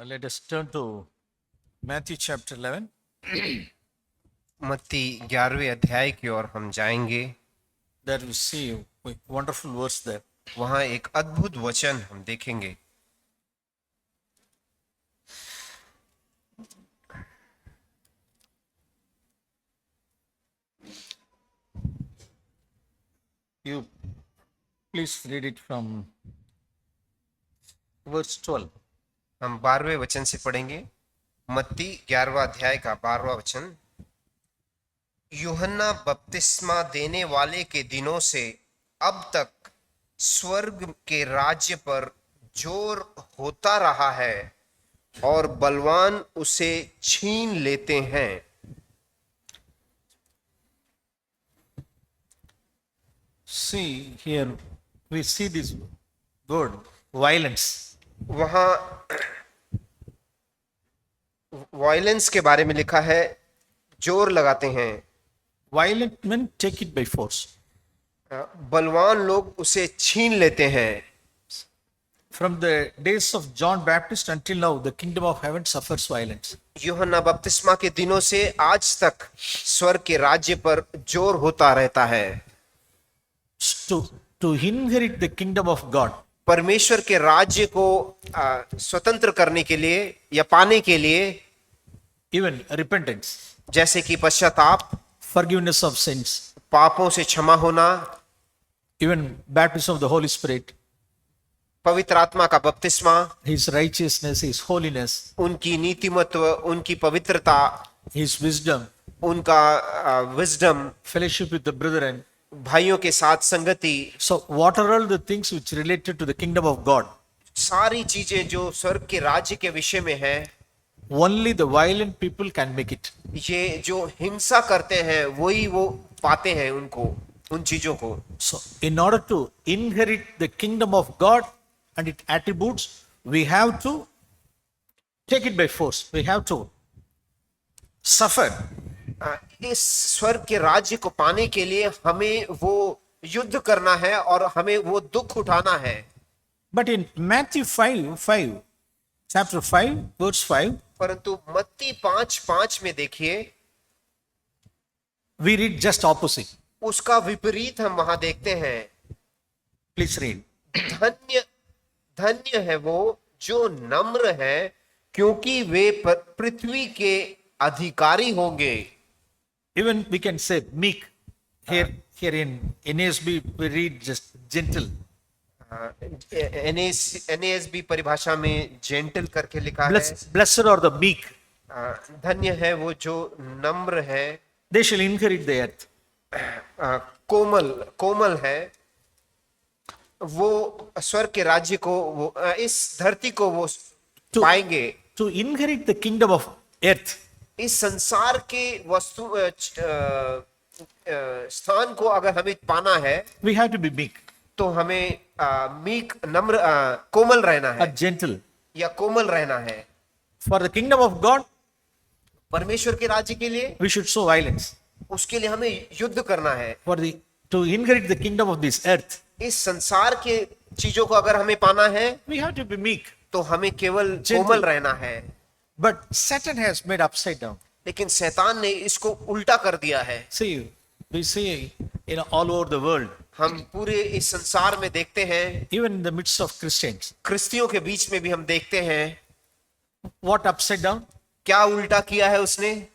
Let us turn to Matthew chapter 11. मत्ती 11वें अध्याय की ओर हम जाएंगे। There we see a wonderful verse there. वहां एक अद्भुत वचन हम देखेंगे। You please read it from verse 12. हम 12वें वचन से पढ़ेंगे। मत्ती 11वां अध्याय का 12वां वचन। यूहन्ना बपतिस्मा देने वाले के दिनों से अब तक स्वर्ग के राज्य पर जोर होता रहा है और बलवान उसे छीन लेते हैं। See here, we see this word violence. वहां वायलेंस के बारे में लिखा है, जोर लगाते हैं। Violent men take it by force. बलवान लोग उसे छीन लेते हैं। From the days of John Baptist until now, the kingdom of heaven suffers violence. यूहन्ना बपतिस्मा के दिनों से आज तक स्वर्ग के राज्य पर जोर होता रहता है। To inherit the kingdom of God, परमेश्वर के राज्य को स्वतंत्र करने के लिए या पाने के लिए, even repentance, जैसे कि पश्चाताप, forgiveness of sins, पापों से क्षमा होना, even baptism of the Holy Spirit, पवित्र आत्मा का बपतिस्मा, His righteousness, His holiness, उनकी नीतिमत्व, उनकी पवित्रता, His wisdom, उनका wisdom, fellowship with the brethren. भाइयों के साथ संगति, So, what are all the things which related to the kingdom of God? सारी चीजें जो स्वर्ग के राज्य के विषय में है, Only the violent people can make it. ये जो हिंसा करते हैं वही वो पाते हैं उनको, उन चीजों को। So, in order to inherit the kingdom of God and its attributes, we have to take it by force. We have to suffer. इस स्वर्ग के राज्य को पाने के लिए हमें वो युद्ध करना है और हमें वो दुख उठाना है। But in Matthew 5, chapter 5, verse 5, परंतु मत्ती 5:5 में देखिए, we read just opposite. उसका विपरीत हम वहां देखते हैं। Please read. धन्य धन्य है वो जो नम्र है, क्योंकि वे पृथ्वी के अधिकारी होंगे। Even we can say meek. Here in NASB we read just gentle. NASB परिभाषा में जेंटल करके लिखा है। Blessed are the meek. धन्य है वो जो नम्र है, They shall inherit the earth. कोमल है, वो स्वर्ग के राज्य को, वो इस धरती को वो पाएंगे। To inherit the kingdom of earth, इस संसार के वस्तु स्थान को अगर हमें पाना है, we have to be meek तो हमें मीक, नम्र, कोमल रहना or है gentle. या कोमल रहना है। For the kingdom of God, परमेश्वर के राज्य के लिए we should show violence. उसके लिए हमें युद्ध करना है। To inherit the kingdom of this earth, इस संसार के चीजों को अगर हमें पाना है we have to be meek. तो हमें केवल Gentle. कोमल रहना है। But Satan has made upside down. लेकिन शैतान ने इसको उल्टा कर दिया है। See, we see all over the world, हम पूरे इस संसार में देखते हैं, even in the midst of Christians, क्रिस्तियों के बीच में भी हम देखते हैं। what upside down? क्या उल्टा किया है उसने?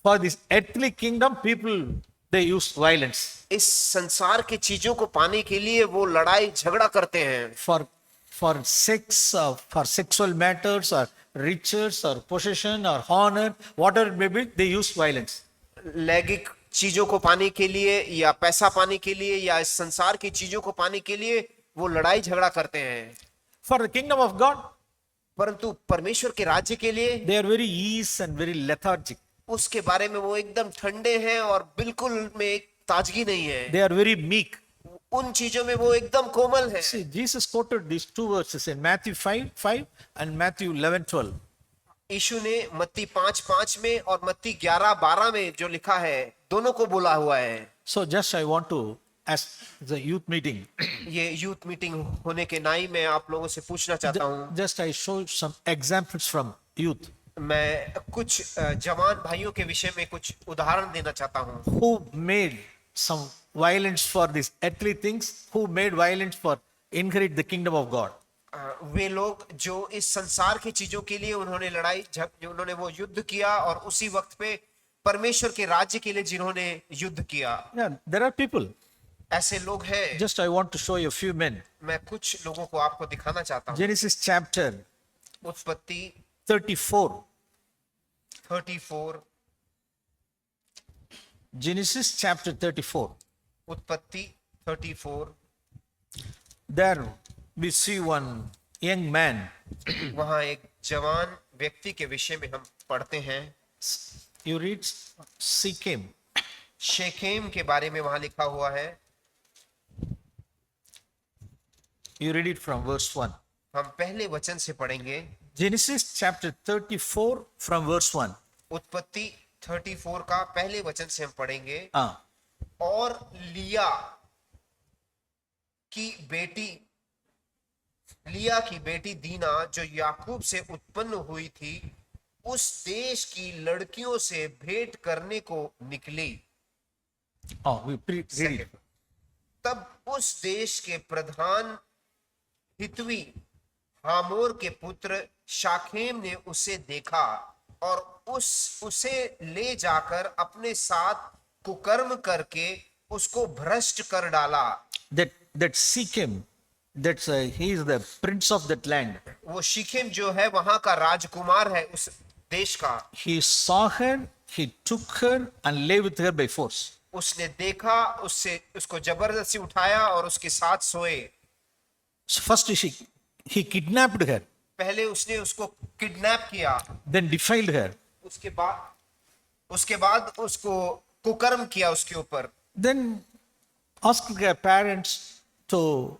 For this earthly kingdom, people they use violence. इस संसार के चीजों को पाने के लिए वो लड़ाई झगड़ा करते हैं। For sex, for sexual matters, or riches, or possession, or honor, whatever it may be, they use violence. लैंगिक चीजों को पाने के लिए या पैसा पाने के लिए या इस संसार की चीजों को पाने के लिए वो लड़ाई झगड़ा करते हैं। For the kingdom of God, परंतु परमेश्वर के राज्य के लिए they are very ease and very lethargic. उसके बारे में वो एकदम ठंडे हैं और बिल्कुल में एक ताजगी नहीं है। They are very meek. उन चीजों में वो एकदम कोमल है। See, Jesus quoted these two verses in Matthew 5:5 and Matthew 11:12. यीशु ने मत्ती 5:5 में और मत्ती 11:12 में जो लिखा है, दोनों को बोला हुआ है। So just I want to as the youth meeting, ये यूथ मीटिंग होने के नाई मैं आप लोगों से पूछना चाहता हूँ। just I show some examples from youth मैं कुछ जवान भाइयों के विषय में कुछ उदाहरण देना चाहता हूँ who made some violence for these earthly things, who made violence for inherit the kingdom of God. वे लोग जो इस संसार की चीजों के लिए उन्होंने लड़ाई उन्होंने वो युद्ध किया और उसी वक्त पे परमेश्वर के राज्य के लिए जिन्होंने युद्ध किया। Yeah, there are people. ऐसे लोग हैं। Just I want to show you a few men. मैं कुछ लोगों को आपको दिखाना चाहता हूँ। Genesis chapter उत्पत्ति 34. 34 Genesis chapter 34. उत्पत्ति 34 There we see one young man. वहां एक जवान व्यक्ति के विषय में हम पढ़ते हैं। You read Shechem. शेखेम के बारे में वहां लिखा हुआ है। You read it from verse 1. हम पहले वचन से पढ़ेंगे। Genesis chapter 34 from verse 1. उत्पत्ति 34 का पहले वचन से हम पढ़ेंगे। Ah, और लिया की बेटी दीना जो याकूब से उत्पन्न हुई थी उस देश की लड़कियों से भेंट करने को निकली। read it. तब उस देश के प्रधान हितवी हामोर के पुत्र शाखेम ने उसे देखा और उसे ले जाकर अपने साथ कुकर्म करके उसको भ्रष्ट कर डाला। That Shechem, he is the prince of that land. वो शिखेम जो है वहां का राजकुमार है उस देश का। He saw her, he took her and lay with her by force. उसने देखा, उसको जबरदस्ती उठाया और उसके साथ सोए। So first he kidnapped her, पहले उसने उसको किडनैप किया, then defiled her. उसके बाद उसको कुकर्म किया उसके ऊपर। Then asked her parents to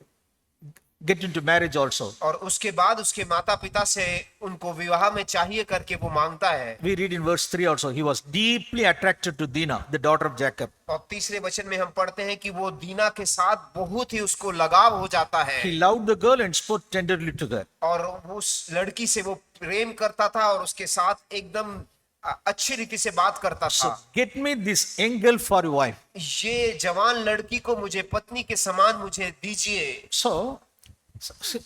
get into marriage also. और उसके बाद उसके माता पिता से उनको विवाह में चाहिए करके वो मांगता है। We read in verse 3 also, he was deeply attracted to Dinah, the daughter of Jacob. और तीसरे वचन में हम पढ़ते हैं कि वो दीना के साथ बहुत ही उसको लगाव हो जाता है। He loved the girl and spoke tenderly to her. और उस लड़की से वो प्रेम करता था और उसके साथ एकदम अच्छी रीति से बात करता So था। get me this young girl for your wife. ये जवान लड़की को मुझे पत्नी के समान मुझे दीजिए। So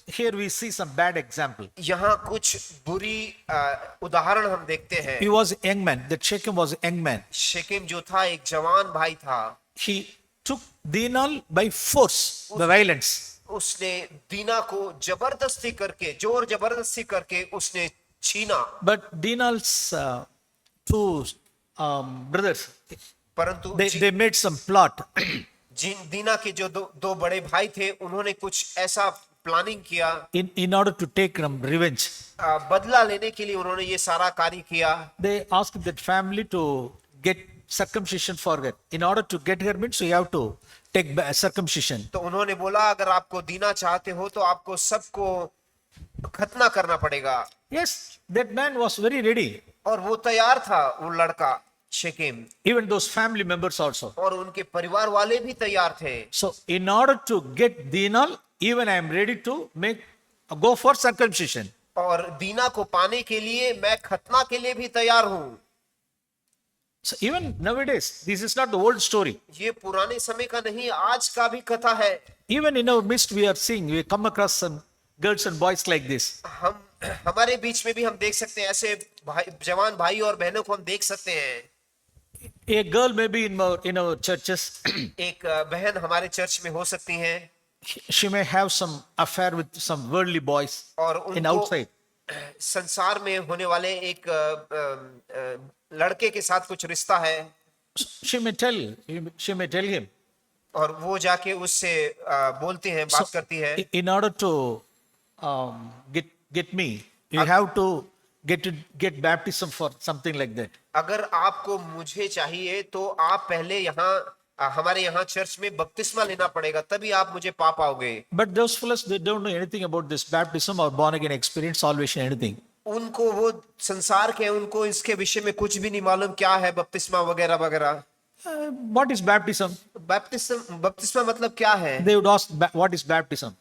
here we see some bad example. यहाँ कुछ बुरी उदाहरण हम देखते हैं। He was a young man. That Shechem was a young man. Shechem जो था एक जवान भाई था। He took Dinah by force, by violence. उसने दीना को जबरदस्ती करके, जोर जबरदस्ती करके उसने छीना। But Dinah's two brothers, परंतु they made some plot. दीना के जो दो बड़े भाई थे उन्होंने कुछ ऐसा प्लानिंग किया In order to take revenge. बदला लेने के लिए उन्होंने ये सारा कार्य किया। They asked that family to get circumcision for her. In order to get her means you have to take circumcision. तो उन्होंने बोला अगर आपको दीना चाहते हो तो आपको सबको खतना करना पड़ेगा। Yes, that man was very ready. और वो तैयार था, वो लड़का Shechem. Even those family members also. और उनके परिवार वाले भी तैयार थे। So in order to get Dinah, even I am ready to go for circumcision. और दीना को पाने के लिए मैं खतना के लिए भी तैयार हूं। So even nowadays, this is not the old story. ये पुराने समय का नहीं, आज का भी कथा है। Even in our midst, we come across some girls and boys like this. हमारे बीच में भी हम देख सकते हैं ऐसे जवान भाई और बहनों को हम देख सकते हैं। A girl may be in our churches. एक बहन हमारे चर्च में हो सकती हैं। She may have some affair with some worldly boys और in outside. संसार में होने वाले एक लड़के के साथ कुछ रिश्ता है। She may tell him. और वो जाके उससे बोलती है, बात करती है। In order to get me, you have to get baptism for something like that. अगर आपको मुझे चाहिए तो आप पहले हमारे यहाँ चर्च में बपतिस्मा लेना पड़ेगा, तभी आप मुझे पा पाओगे। But those fellows, they don't know anything about this baptism or born again experience, salvation, anything. उनको वो संसार के, उनको इसके विषय में कुछ भी नहीं मालूम क्या है बपतिस्मा वगैरह वगैरह। What is baptism? बपतिस्मा मतलब क्या है? They would ask, what is baptism?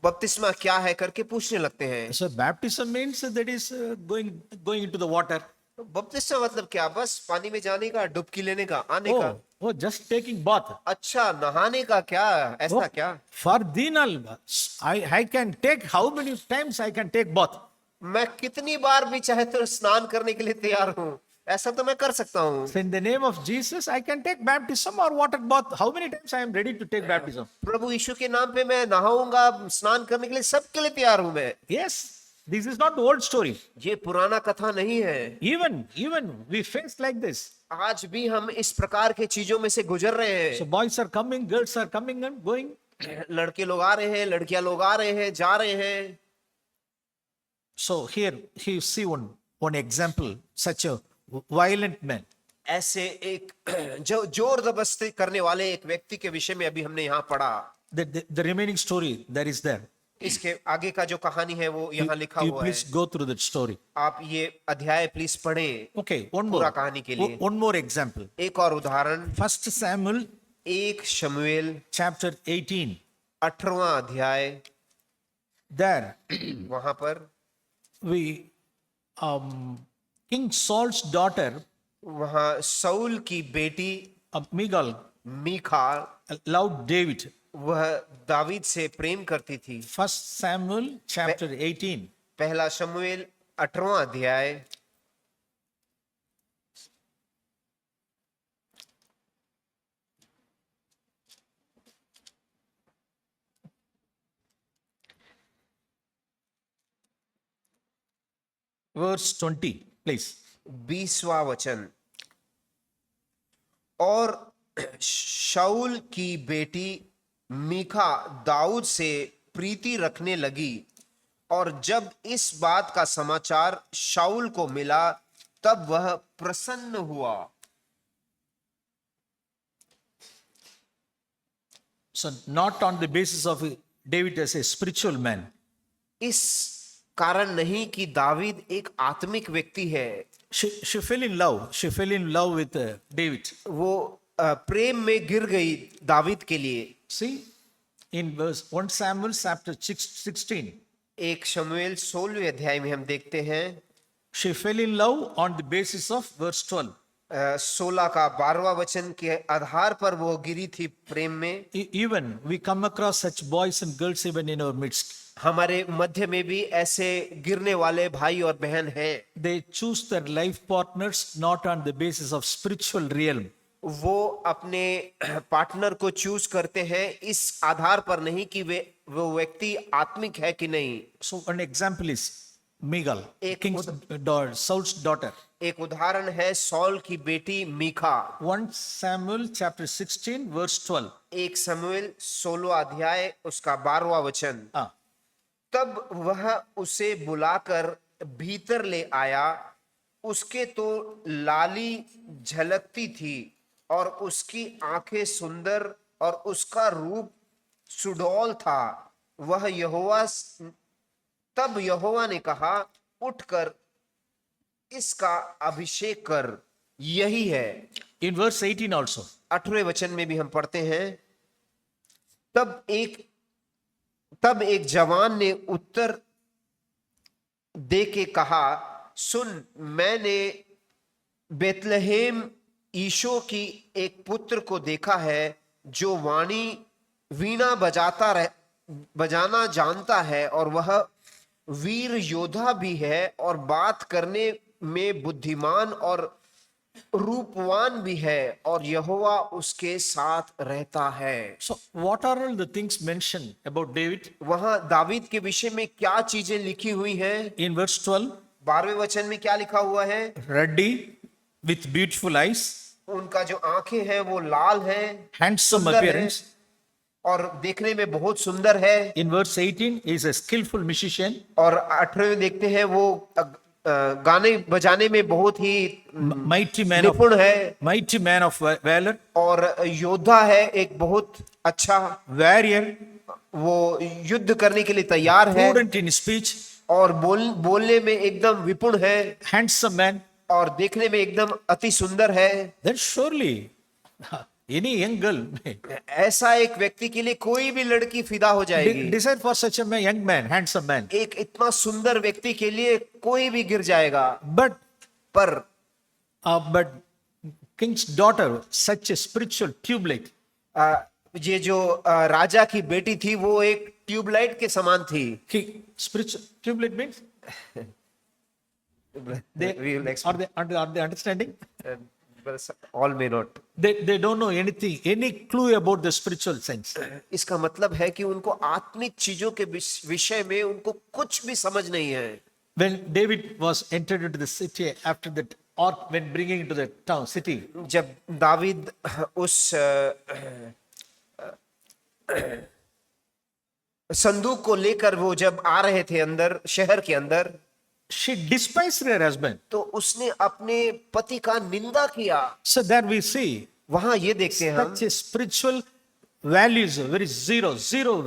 बपतिस्मा क्या है करके पूछने लगते हैं। So baptism means that is going into the water. बपतिस्मा मतलब क्या? बस पानी में जाने का, डुबकी लेने का, आने का। Oh, just taking bath. अच्छा, नहाने का क्या? ऐसा Oh, क्या? for Dinal, I can take how many times I can take bath. मैं कितनी बार भी चाहे तो स्नान करने के लिए तैयार हूँ, ऐसा तो मैं कर सकता हूँ। So in the name of Jesus, I can take baptism or water bath. How many times I am ready to take baptism? प्रभु यीशु के नाम पे मैं नहाऊंगा, स्नान करने के लिए सबके लिए तैयार हूँ मैं। Yes, this is not the old story. ये पुराना कथा नहीं है। Even we face like this. आज भी हम इस प्रकार के चीजों में से गुजर रहे So हैं। boys are coming, girls are coming and going. लड़के लोग आ रहे हैं, लड़कियां लोग आ रहे हैं, जा रहे हैं। So here you see one example, such a violent man. ऐसे एक जो जोर जबरदस्ती करने वाले एक व्यक्ति के विषय में अभी हमने यहाँ पढ़ा। The remaining story that is there. इसके आगे का जो कहानी है वो यहाँ लिखा You हुआ है। please go through that story. आप ये अध्याय प्लीज पढ़ें। Okay, one पूरा more. कहानी के लिए One more example. एक और उदाहरण, 1 Samuel 1 शमूएल chapter 18. 18वां अध्याय। There वहां पर King Saul's daughter वहां साउल की बेटी Michal मीखा loved David. वह दावीद से प्रेम करती थी। 1 Samuel chapter 18. पहला शमूएल 18वां अध्याय। Verse 20, please. 20वां वचन। और शाऊल की बेटी मीखा दाऊद से प्रीति रखने लगी, और जब इस बात का समाचार शाऊल को मिला तब वह प्रसन्न हुआ। So not on the basis of David as a spiritual man. इस कारण नहीं कि दावीद एक आत्मिक व्यक्ति है। She fell in love. She fell in love with David. वो प्रेम में गिर गई दावीद के लिए। See, in verse 1 Samuel chapter 16, 1 शमूएल 16वें अध्याय में हम देखते हैं, she fell in love on the basis of verse 12. 16 का 12वां वचन के आधार पर वो गिरी थी प्रेम में। Even we come across such boys and girls even in our midst. हमारे मध्य में भी ऐसे गिरने वाले भाई और बहन हैं। They choose their life partners not on the basis of spiritual realm. वो अपने पार्टनर को चूज करते हैं इस आधार पर नहीं कि वो व्यक्ति आत्मिक है कि नहीं। So an example is Michal, एक King's daughter, Saul's daughter. एक उदाहरण है सौल की बेटी मीखा। 1 Samuel chapter 16 verse 12. 1 शमूएल 16वां अध्याय उसका 12वां वचन। Ah, तब वह उसे बुलाकर भीतर ले आया, उसके तो लाली झलकती थी और उसकी आंखें सुंदर और उसका रूप सुडौल था। तब यहोवा ने कहा, उठकर इसका अभिषेक कर, यही है। in verse 18 also. 18वें वचन में भी हम पढ़ते हैं, तब एक जवान ने उत्तर दे के कहा, सुन, मैंने बेतलहेम ईशो की एक पुत्र को देखा है जो वीणा बजाना जानता है, और वह वीर योद्धा भी है और बात करने में बुद्धिमान और रूपवान भी है, और यहोवा उसके साथ रहता है। So what are all the things mentioned about David? वहां दावीद के विषय में क्या चीजें लिखी हुई हैं? In verse 12, 12वें वचन में क्या लिखा हुआ है? ruddy with beautiful eyes, उनका जो आंखें हैं वो लाल हैं, handsome सुंदर है, appearance. और देखने में बहुत सुंदर है। In verse 18, he is a skillful musician. और 18वें में देखते हैं वो गाने बजाने में बहुत ही Mighty man of valor, और योद्धा है, एक बहुत अच्छा warrior, वो युद्ध करने के लिए तैयार है, prudent in speech, और बोलने में एकदम विपुण है, handsome man. और देखने में एकदम अति सुंदर है। Then surely Any young girl ऐसा एक व्यक्ति के लिए कोई भी लड़की फिदा हो जाएगी। decide for such a young man, handsome man. एक इतना सुंदर व्यक्ति के लिए कोई भी गिर जाएगा। But पर king's daughter, such a spiritual tubelight. ये जो राजा की बेटी थी वो एक ट्यूबलाइट के समान थी। Spiritual tubelight means We will explain. are they understanding? But all may not. They don't know anything, any clue about the spiritual sense. इसका मतलब है कि उनको आत्मिक चीजों के विषय में उनको कुछ भी समझ नहीं है। When David was entered into the city after that ark, when bringing into the town city, जब दावीद उस संदूक को लेकर वो जब आ रहे थे अंदर, शहर के अंदर, she despised her husband. तो उसने अपने पति का निंदा किया। So there we see वहां ये देखते हैं हम such a spiritual values, very zero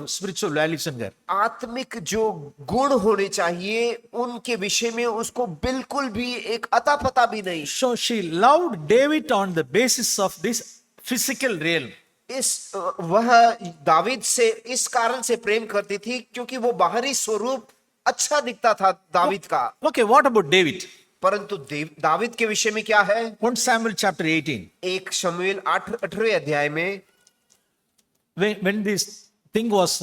spiritual values in her. आत्मिक जो गुण होने चाहिए उनके विषय में उसको बिल्कुल भी एक अता पता भी नहीं। So she loved David on the basis of this physical realm. वह दावीद से इस कारण से प्रेम करती थी क्योंकि वो बाहरी स्वरूप अच्छा दिखता था दावीद का। Okay, what about David? परंतु दावीद के विषय में क्या है? 1 Samuel chapter 18. एक शमूएल 18वें अध्याय में When this thing was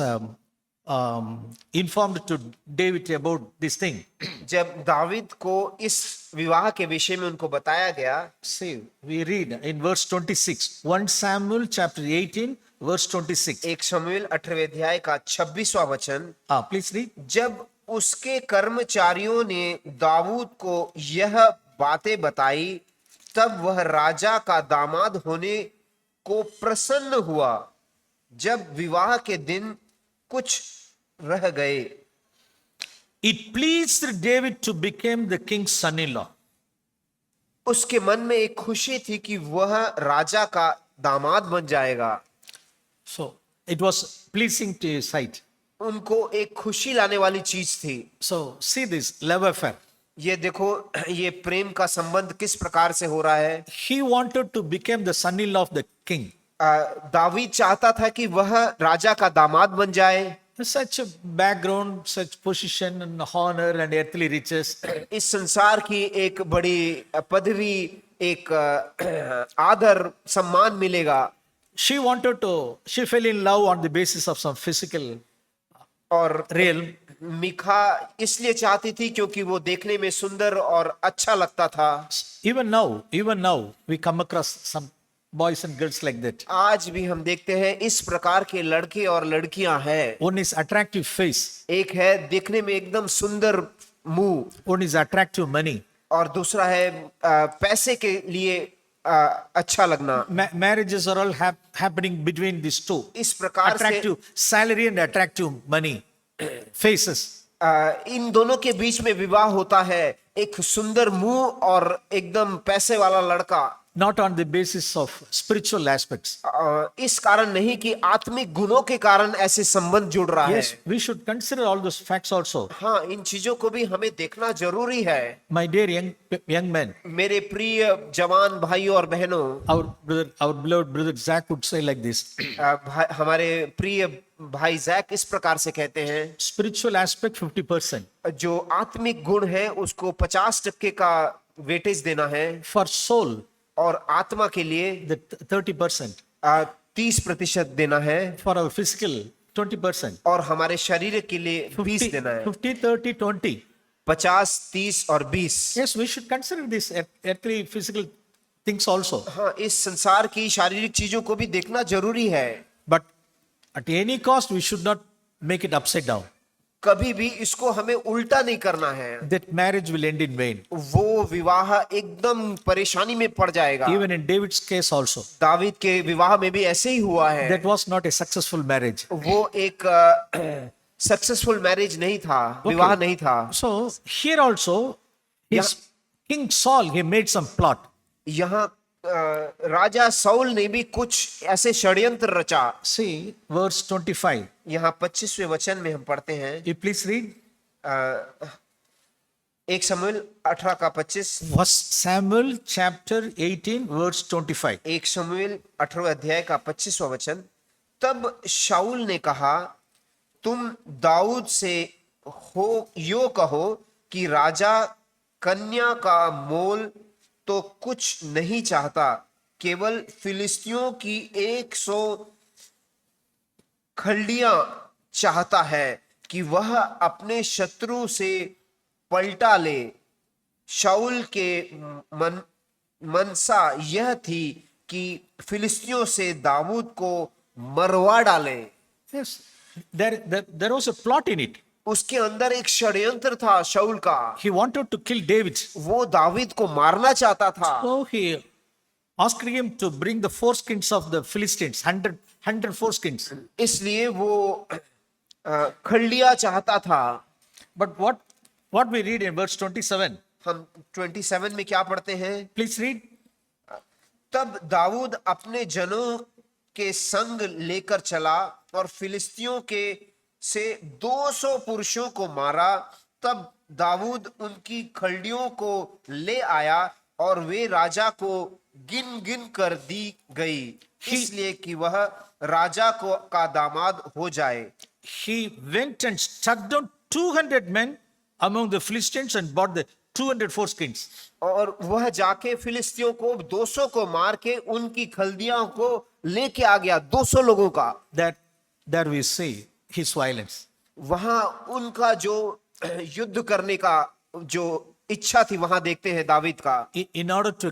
informed to David about this thing, जब दावीद को इस विवाह के विषय में उनको बताया गया, see, we read in verse 26. 1 Samuel chapter 18, verse 26. एक शमूएल 18वें अध्याय का 26वां वचन, Please read. जब उसके कर्मचारियों ने दाऊद को यह बातें बताई, तब वह राजा का दामाद होने को प्रसन्न हुआ। जब विवाह के दिन कुछ रह गए, It pleased David to become the king's son-in-law. उसके मन में एक खुशी थी कि वह राजा का दामाद बन जाएगा। So it was pleasing to his sight. उनको एक खुशी लाने वाली चीज थी। So see this love affair. ये देखो, ये प्रेम का संबंध किस प्रकार से हो रहा है। He wanted to become the son-in-law of the king. David चाहता था कि वह राजा का दामाद बन जाए। Such a background, such position and honor and earthly riches. इस संसार की एक बड़ी पदवी, एक आदर सम्मान मिलेगा। She fell in love on the basis of some physical और realm. मिखा इसलिए चाहती थी क्योंकि वो देखने में सुंदर और अच्छा लगता था। Even now, we come across some boys and girls like that. आज भी हम देखते हैं इस प्रकार के लड़के और लड़कियां हैं। One is attractive face. एक है देखने में एकदम सुंदर मुंह, One is attractive money. और दूसरा है पैसे के लिए अच्छा लगना। Marriages are all happening between these two. इस प्रकार से Attractive salary and attractive money. Faces. इन दोनों के बीच में विवाह होता है, एक सुंदर मुंह और एकदम पैसे वाला लड़का। Not on the basis of spiritual aspects. इस कारण नहीं कि आत्मिक गुणों के कारण ऐसे संबंध जुड़ रहा Yes, है। we should consider all those facts also. हाँ, इन चीजों को भी हमें देखना जरूरी है। My dear young men, मेरे प्रिय जवान भाइयों और बहनों, our beloved brother Zach would say like this. हमारे प्रिय भाई जैक इस प्रकार से कहते हैं, Spiritual aspect 50%. जो आत्मिक गुण है उसको 50% का वेटेज देना है, For soul, और आत्मा के लिए the 30%. 30% देना है, For our physical, 20%. और हमारे शरीर के लिए 20 देना है। 50, 30, 20. 50, 30 और 20। Yes, we should consider this earthly physical things also. हाँ, इस संसार की शारीरिक चीजों को भी देखना जरूरी है, But at any cost, we should not make it upside down. कभी भी इसको हमें उल्टा नहीं करना है। That marriage will end in vain. वो विवाह एकदम परेशानी में पड़ जाएगा। Even in David's case also. David के विवाह में भी ऐसे ही हुआ है। That was not a successful marriage. वो एक सक्सेसफुल मैरिज नहीं था, विवाह नहीं था। So here also, King Saul, he made some plot. यहाँ राजा साउल ने भी कुछ ऐसे षड्यंत्र रचा। See verse 25. यहाँ 25वें वचन में हम पढ़ते हैं, You please read. 1 शमूएल 18 का 25। 1 Samuel chapter 18 verse 25. 1 शमूएल 18वें अध्याय का 25वां वचन। तब शाऊल ने कहा, तुम दाऊद से हो यो कहो कि राजा कन्या का मोल तो कुछ नहीं चाहता, केवल फिलिस्तियों की 100 खलड़ियां चाहता है कि वह अपने शत्रु से पलटा ले। शाऊल के मनसा यह थी कि फिलिस्तियों से दाऊद को मरवा डाले। Yes, there was a plot in it. उसके अंदर एक षड्यंत्र था शाऊल का। He wanted to kill David. वो दावीद को मारना चाहता था। So he asked him to bring the foreskins of the Philistines, 100 foreskins. इसलिए वो खलड़ियां चाहता था। But what we read in verse 27, हम 27 में क्या पढ़ते हैं? please read. तब दाऊद अपने जनों के संग लेकर चला और फिलिस्तियों के से 200 पुरुषों को मारा। तब दाऊद उनकी खलड़ियों को ले आया और वे राजा को गिन गिन कर दी गई, इसलिए कि वह राजा को का दामाद हो जाए। He went and struck down 200 men among the Philistines and brought the 200 foreskins. और वह जाके फिलिस्तियों को 200 को मार के उनकी खलड़ियों को लेके आ गया, 200 लोगों का। There we see his violence. वहां उनका जो युद्ध करने का जो इच्छा थी वहां देखते हैं दावीद का। In order to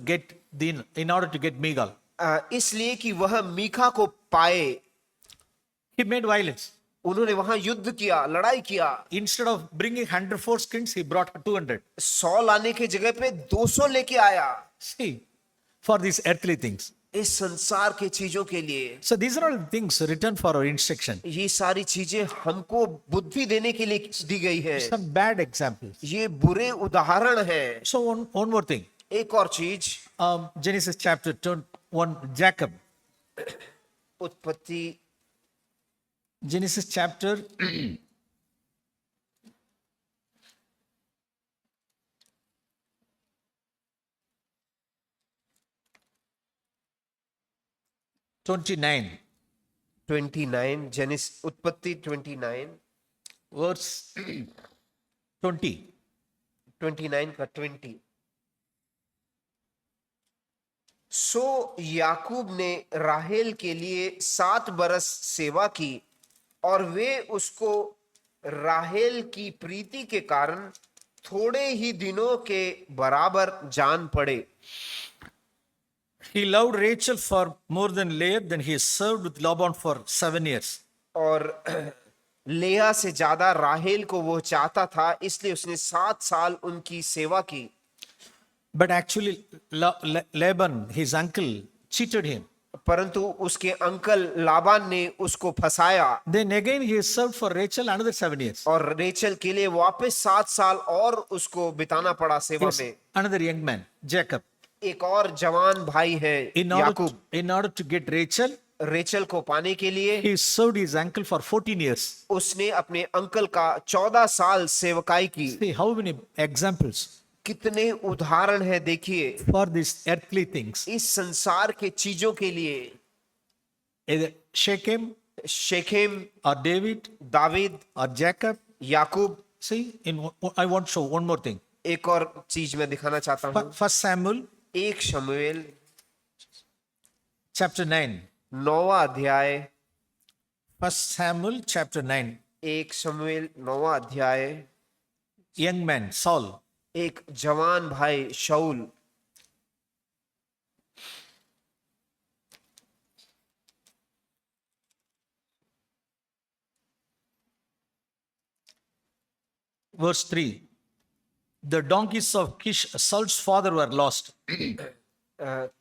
get Michal, इसलिए कि वह मीका को पाए, he made violence. उन्होंने वहां युद्ध किया, लड़ाई किया। Instead of bringing 100 foreskins, he brought 200. 100 लाने की जगह पे 200 लेके आया। See, for these earthly things. इस संसार के चीजों के लिए। So these are all things written for our instruction. ये सारी चीजें हमको बुद्धि देने के लिए दी गई है। Some bad examples. ये बुरे उदाहरण है। So one more thing. एक और चीज, Genesis chapter 1, Jacob. उत्पत्ति Genesis chapter 29. 29, जेनेसिस उत्पत्ति 29 verse 20. 29 का 20। सो याकूब ने राहेल के लिए 7 बरस सेवा की और वे उसको राहेल की प्रीति के कारण थोड़े ही दिनों के बराबर जान पड़े। He loved Rachel for more than Leah, then he served with Laban for 7 years. और लेया से ज्यादा राहेल को वो चाहता था, इसलिए उसने 7 साल उनकी सेवा की। But actually, Laban, his uncle, cheated him. परंतु उसके अंकल लाबान ने उसको फंसाया। Then again he served for Rachel another 7 years. और रेचल के लिए वापस 7 साल और उसको बिताना पड़ा सेवा Yes, में। another young man, Jacob. एक और जवान भाई है याकूब। In order to get Rachel, Rachel को पाने के लिए he served his uncle for 14 years. उसने अपने अंकल का 14 साल सेवकाई की। See how many examples कितने उदाहरण है देखिए for these earthly things. इस संसार के चीजों के लिए। Either Shechem शेखेम, or David David, or Jacob. Yakub. See, I want to show one more thing. एक और चीज मैं दिखाना चाहता हूँ। 1 Samuel 1 शमूएल chapter 9. 9वां अध्याय। 1 Samuel chapter 9. 1 शमूएल 9वां अध्याय। Young man, Saul. एक जवान भाई शाऊल। Verse 3. The donkeys of Kish, Saul's father, were lost.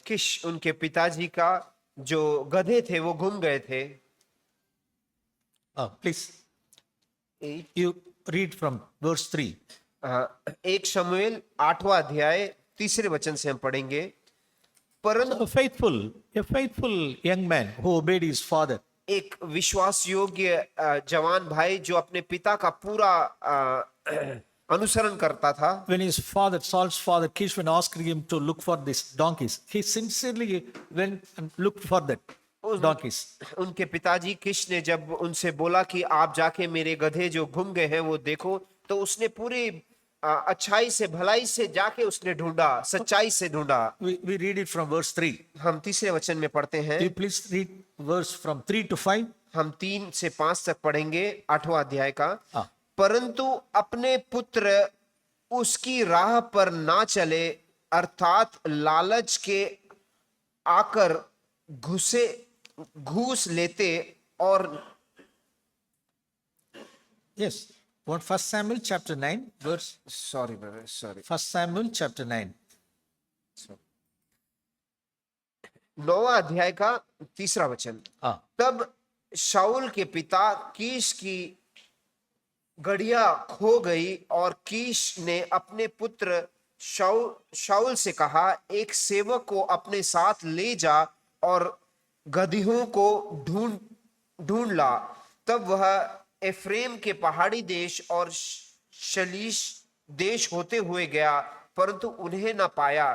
किश उनके पिताजी का जो गधे थे वो गुम गए थे। Please, you read from verse 3. 1 शमूएल 8वां अध्याय 3 वचन से हम पढ़ेंगे। परंतु A faithful young man who obeyed his father. एक विश्वास योग्य जवान भाई जो अपने पिता का पूरा अनुसरण करता था। When his father, Saul's father, Kish, when asked him to look for these donkeys, he sincerely went and looked for that donkeys. उनके पिताजी किश ने जब उनसे बोला कि आप जाके मेरे गधे जो गुम गए हैं वो देखो, तो उसने पूरी अच्छाई से भलाई से जाके उसने ढूंढा, सच्चाई से ढूंढा। We read it from verse 3. हम तीसरे वचन में पढ़ते हैं। You please read verse from 3 to 5. हम 3 से 5 तक पढ़ेंगे 8वां अध्याय का। हाँ। परंतु अपने पुत्र उसकी राह पर ना चले, अर्थात लालच के आकर घूस लेते और Yes. What 1 Samuel chapter 9 verse. Sorry 1 Samuel chapter 9. 9वां अध्याय का 3रा वचन। हाँ. तब शाऊल के पिता कीश की गड़िया खो गई और कीश ने अपने पुत्र शाऊल से कहा, एक सेवक को अपने साथ ले जा और गदहियों को ढूंढ ला। तब वह एफ्रेम के पहाड़ी देश और शलीश देश होते हुए गया, परंतु उन्हें न पाया।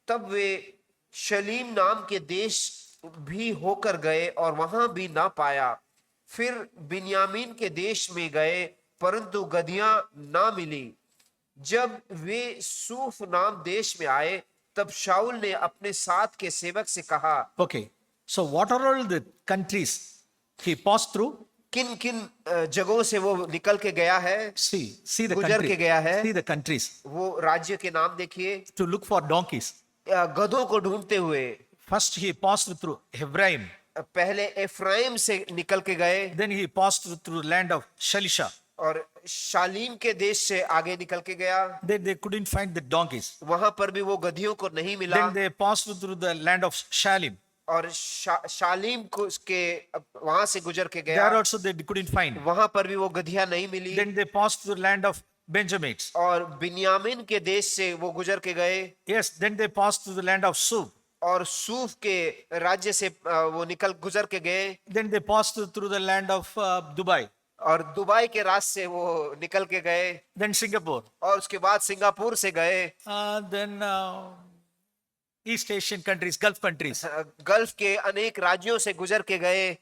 तब वे शलीम नाम के देश भी होकर गए और वहां भी ना पाया। फिर बिन्यामीन के देश में गए, परंतु गदहियां ना मिली। जब वे सूफ नाम देश में आए, तब शाऊल ने अपने साथ के सेवक से कहा, Okay. So what are all the countries he passed through? किन किन जगहों से वो निकल के गया है, See the गुजर country. के गया है। See the countries वो राज्य के नाम देखिए। to look for donkeys. गधों को ढूंढते हुए First he passed through Ephraim. पहले एफ्राइम से निकल के गए, Then he passed through land of Shalisha. और शालीम के देश से आगे निकल के गया। Then they couldn't find the donkeys. वहां पर भी वो गधियों को नहीं मिला। Then they passed through the land of Shalim. और शालीम को के वहां से गुजर के There गया, also they couldn't find. वहां पर भी वो गधियां नहीं मिली। Then they passed through the land of Benjamites. और बिन्यामीन के देश से वो गुजर के गए, Yes, then they passed through the land of Suf. और सूफ के राज्य से वो गुजर के गए। Then they passed through the land of Dubai. और दुबई के राज से वो निकल के गए, Then Singapore. और उसके बाद सिंगापुर से गए। Then East Asian countries, Gulf countries. Gulf के अनेक राज्यों से गुजर के गए।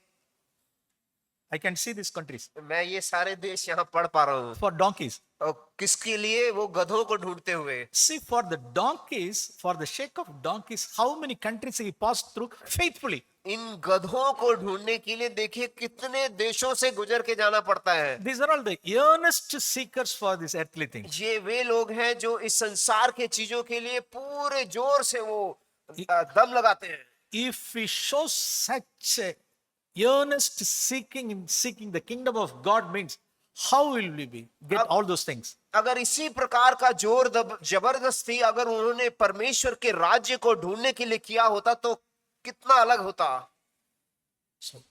I can see these countries. मैं ये सारे देश यहाँ पढ़ पा रहा हूँ। For donkeys. और किसके लिए? वो गधों को ढूंढते हुए। See, for the donkeys, for the sake of donkeys, how many countries he passed through faithfully. इन गधों को ढूंढने के लिए देखिए कितने देशों से गुजर के जाना पड़ता है। These are all the earnest seekers for these earthly things. ये वे लोग हैं जो इस संसार के चीजों के लिए पूरे जोर से वो दम लगाते हैं। If we show such a earnest seeking in seeking the kingdom of God, means how will we be get all those things? अगर इसी प्रकार का जोर जबरदस्ती अगर उन्होंने परमेश्वर के राज्य को ढूंढने के लिए किया होता तो कितना अलग होता। So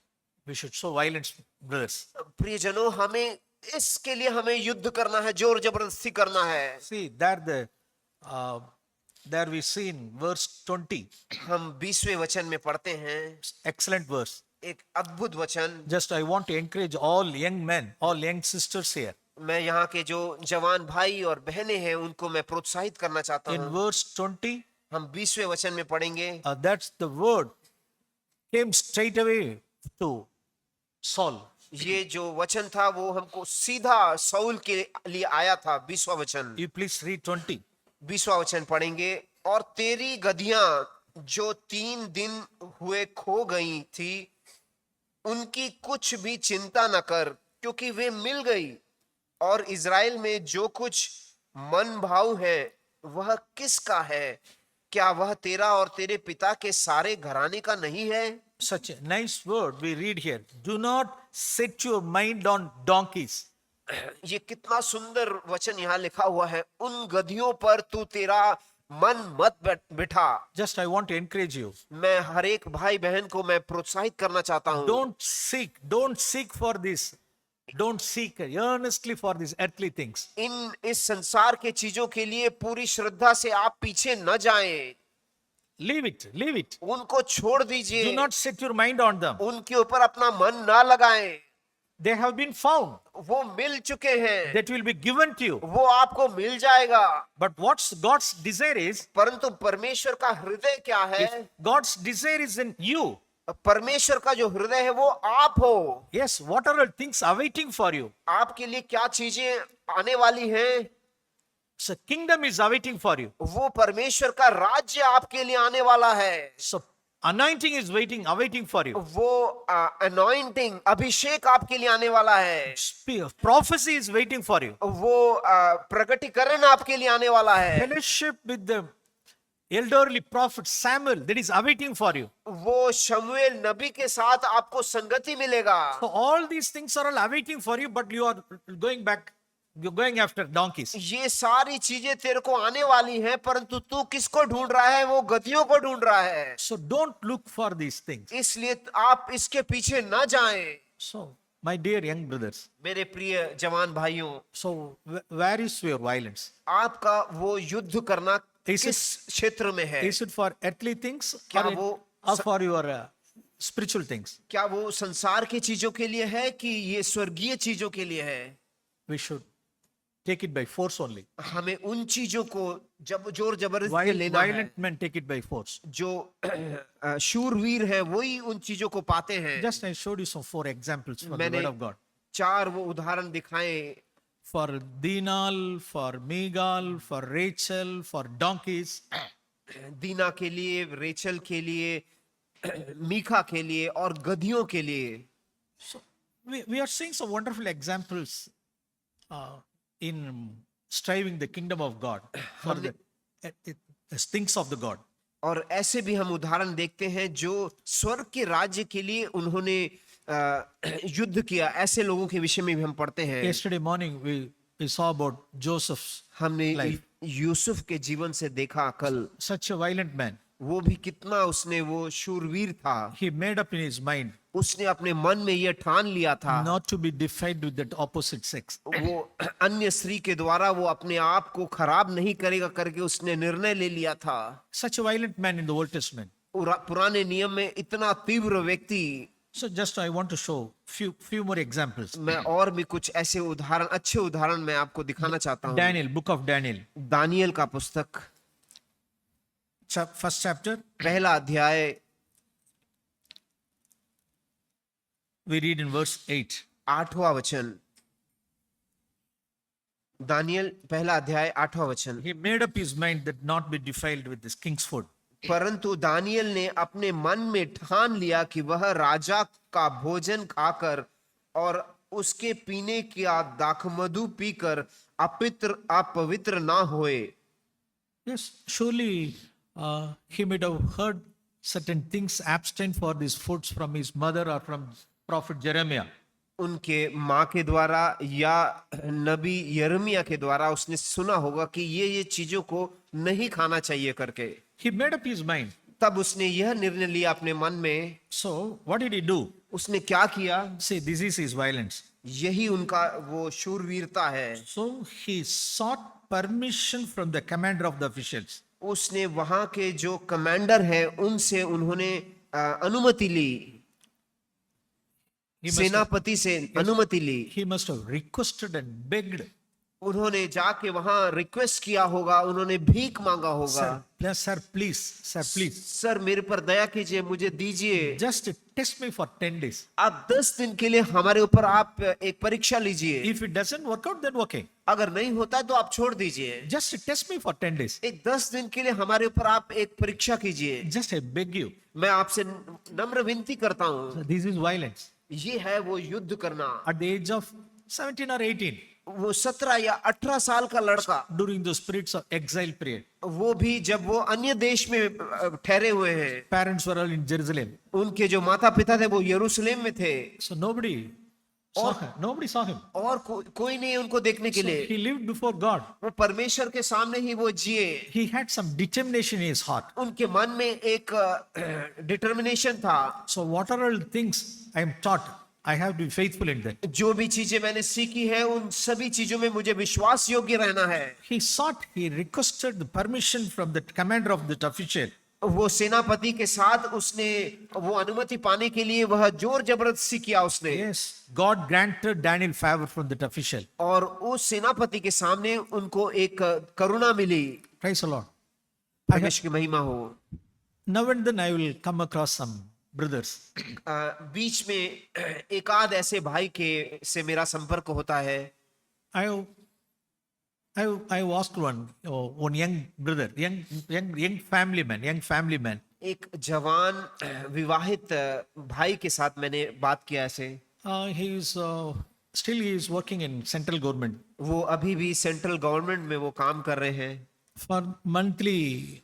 we should show violence, brothers. प्रियजनों, हमें इसके लिए हमें युद्ध करना है, जोर जबरदस्ती करना है। See, there we see in verse 20. हम 20वें वचन में पढ़ते हैं, Excellent verse. एक अद्भुत वचन। Just I want to encourage all young men, all young sisters here. मैं यहाँ के जो जवान भाई और बहनें हैं उनको मैं प्रोत्साहित करना चाहता In हूँ। verse 20, हम 20वें वचन में पढ़ेंगे। that's the word came straight away to Saul. ये जो वचन था वो हमको सीधा साउल के लिए आया था। 20वां वचन, You please read 20. 20वां वचन पढ़ेंगे। और तेरी गधियां जो 3 दिन हुए खो गई थी, उनकी कुछ भी चिंता न कर, क्योंकि वे मिल गई। और इज़राइल में जो कुछ मन भाव है वह किसका है? क्या वह तेरा और तेरे पिता के सारे घराने का नहीं है? Such a nice word we read here. Do not set your mind on donkeys. ये कितना सुंदर वचन यहाँ लिखा हुआ है। उन गधियों पर तू तेरा मन मत बिठा। Just I want to encourage you. मैं हर एक भाई बहन को मैं प्रोत्साहित करना चाहता हूँ। Don't seek for this. Don't seek earnestly for these earthly things. इस संसार के चीजों के लिए पूरी श्रद्धा से आप पीछे न जाएं। Leave it. उनको छोड़ Do दीजिए। not set your mind on them. उनके ऊपर अपना मन ना लगाएं। They have been found. वो मिल चुके हैं, That will be given to you. वो आपको मिल जाएगा। But what's God's desire is, परंतु परमेश्वर का हृदय क्या है? if God's desire is in you, परमेश्वर का जो हृदय है वो आप हो। yes, what are all things awaiting for you? आपके लिए क्या चीजें आने वाली हैं? So kingdom is awaiting for you. वो परमेश्वर का राज्य आपके लिए आने वाला है। So anointing is awaiting for you. वो अनॉइंटिंग, अभिषेक आपके लिए आने वाला है। Prophecy is waiting for you. वो प्रकटीकरण आपके लिए आने वाला है। Fellowship with the elderly prophet Samuel, that is awaiting for you. वो शमूएल नबी के साथ आपको संगति मिलेगा। So all these things are all awaiting for you, but you are going back, you're going after donkeys. ये सारी चीजें तेरे को आने वाली हैं, परंतु तू किसको ढूंढ रहा है? वो गधियों को ढूंढ रहा है। So don't look for these things. इसलिए आप इसके पीछे न जाएं। So my dear young brothers, मेरे प्रिय जवान भाइयों, so where is your violence? आपका वो युद्ध करना Is it- किस क्षेत्र में है? Is it for earthly things क्या or, वो or for your spiritual things? क्या वो संसार की चीजों के लिए है कि ये स्वर्गीय चीजों के लिए है? We should take it by force only. हमें उन चीजों को जब जोर जबरदस्ती लेना है। Violent men take it by force. जो शूरवीर है वही उन चीजों को पाते हैं। Just I showed you some 4 examples from the मैंने word of God. 4 वो उदाहरण दिखाए। For Dinal, for Migal, for Rachel, for donkeys. दीना के लिए, रेचल के लिए, मीखा के लिए और गधियों के लिए। So we are seeing some wonderful examples in striving the kingdom of God for the things of the God. और ऐसे भी हम उदाहरण देखते हैं जो स्वर्ग के राज्य के लिए उन्होंने युद्ध किया। ऐसे लोगों के विषय में भी हम पढ़ते हैं। Yesterday morning we saw about Joseph's हमने life. यूसुफ के जीवन से देखा कल। Such a violent man. वो भी कितना उसने वो शूरवीर था। He made up in his mind उसने अपने मन में यह ठान लिया था not to be defiled with that opposite sex. वो अन्य स्त्री के द्वारा वो अपने आप को खराब नहीं करेगा करके उसने निर्णय ले लिया था। Such a violent man in the Old Testament. पुराने नियम में इतना तीव्र व्यक्ति। So just I want to show few more examples. मैं और भी कुछ ऐसे उदाहरण, अच्छे उदाहरण मैं आपको दिखाना चाहता हूँ। Daniel, book of Daniel, Daniel का पुस्तक first chapter, पहला अध्याय, we read in verse 8. 8वां वचन। दानियल पहला अध्याय 8वां वचन। He made up his mind that not be defiled with this king's food. परंतु दानियल ने अपने मन में ठान लिया कि वह राजा का भोजन खाकर और उसके पीने का दाखमधु पीकर अपवित्र ना होए। Yes, surely he might have heard certain things, abstain for these foods from his mother or from prophet Jeremiah. उनके माँ के द्वारा या नबी यिर्मयाह के द्वारा उसने सुना होगा कि ये चीजों को नहीं खाना चाहिए करके। He made up his mind. तब उसने यह निर्णय लिया अपने मन में। So what did he do? उसने क्या किया? See, this is his violence. यही उनका वो शूरवीरता है। So he sought permission from the commander of the officials. उसने वहां के जो कमांडर हैं उनसे उन्होंने अनुमति ली। He must have, सेनापति से अनुमति ली। he must have requested and begged. उन्होंने जाके वहां रिक्वेस्ट किया होगा, उन्होंने भीख मांगा होगा। Sir, please, सर मेरे पर दया कीजिए, मुझे दीजिए। just test me for 10 days. आप 10 दिन के लिए हमारे ऊपर आप एक परीक्षा लीजिए। If it doesn't work out, then okay. अगर नहीं होता है तो आप छोड़ दीजिए। Just test me for 10 days. एक 10 दिन के लिए हमारे ऊपर आप एक परीक्षा कीजिए। Just I beg you. मैं आपसे नम्र विनती करता हूँ। This is violence. ये है वो युद्ध करना। At the age of 17 or 18, वो 17 या 18 साल का लड़का, during the spirits of exile period, वो भी जब वो अन्य देश में ठहरे हुए हैं। parents were all in Jerusalem. उनके जो माता पिता थे वो यरूशलेम में थे। So nobody saw him. और कोई नहीं उनको देखने के So लिए। he lived before God. वो परमेश्वर के सामने ही वो जिए। He had some determination in his heart. उनके मन में एक डिटर्मिनेशन था। So what are all things I am taught, I have to be faithful in that. जो भी चीजें मैंने सीखी है उन सभी चीजों में मुझे विश्वास योग्य रहना है। He requested the permission from the commander of that official. वो सेनापति के साथ उसने वो अनुमति पाने के लिए वह जोर जबरदस्ती किया उसने। Yes, God granted Daniel favor from that official. और उस सेनापति के सामने उनको एक करुणा मिली। Praise the Lord. I have, परमेश्वर की महिमा हो। now and then I will come across some brothers. बीच में एक आध ऐसे भाई के से मेरा संपर्क होता है। I asked one young brother, young family man. एक जवान विवाहित भाई के साथ मैंने बात किया ऐसे। Still he is working in central government. वो अभी भी सेंट्रल गवर्नमेंट में वो काम कर रहे हैं। For monthly,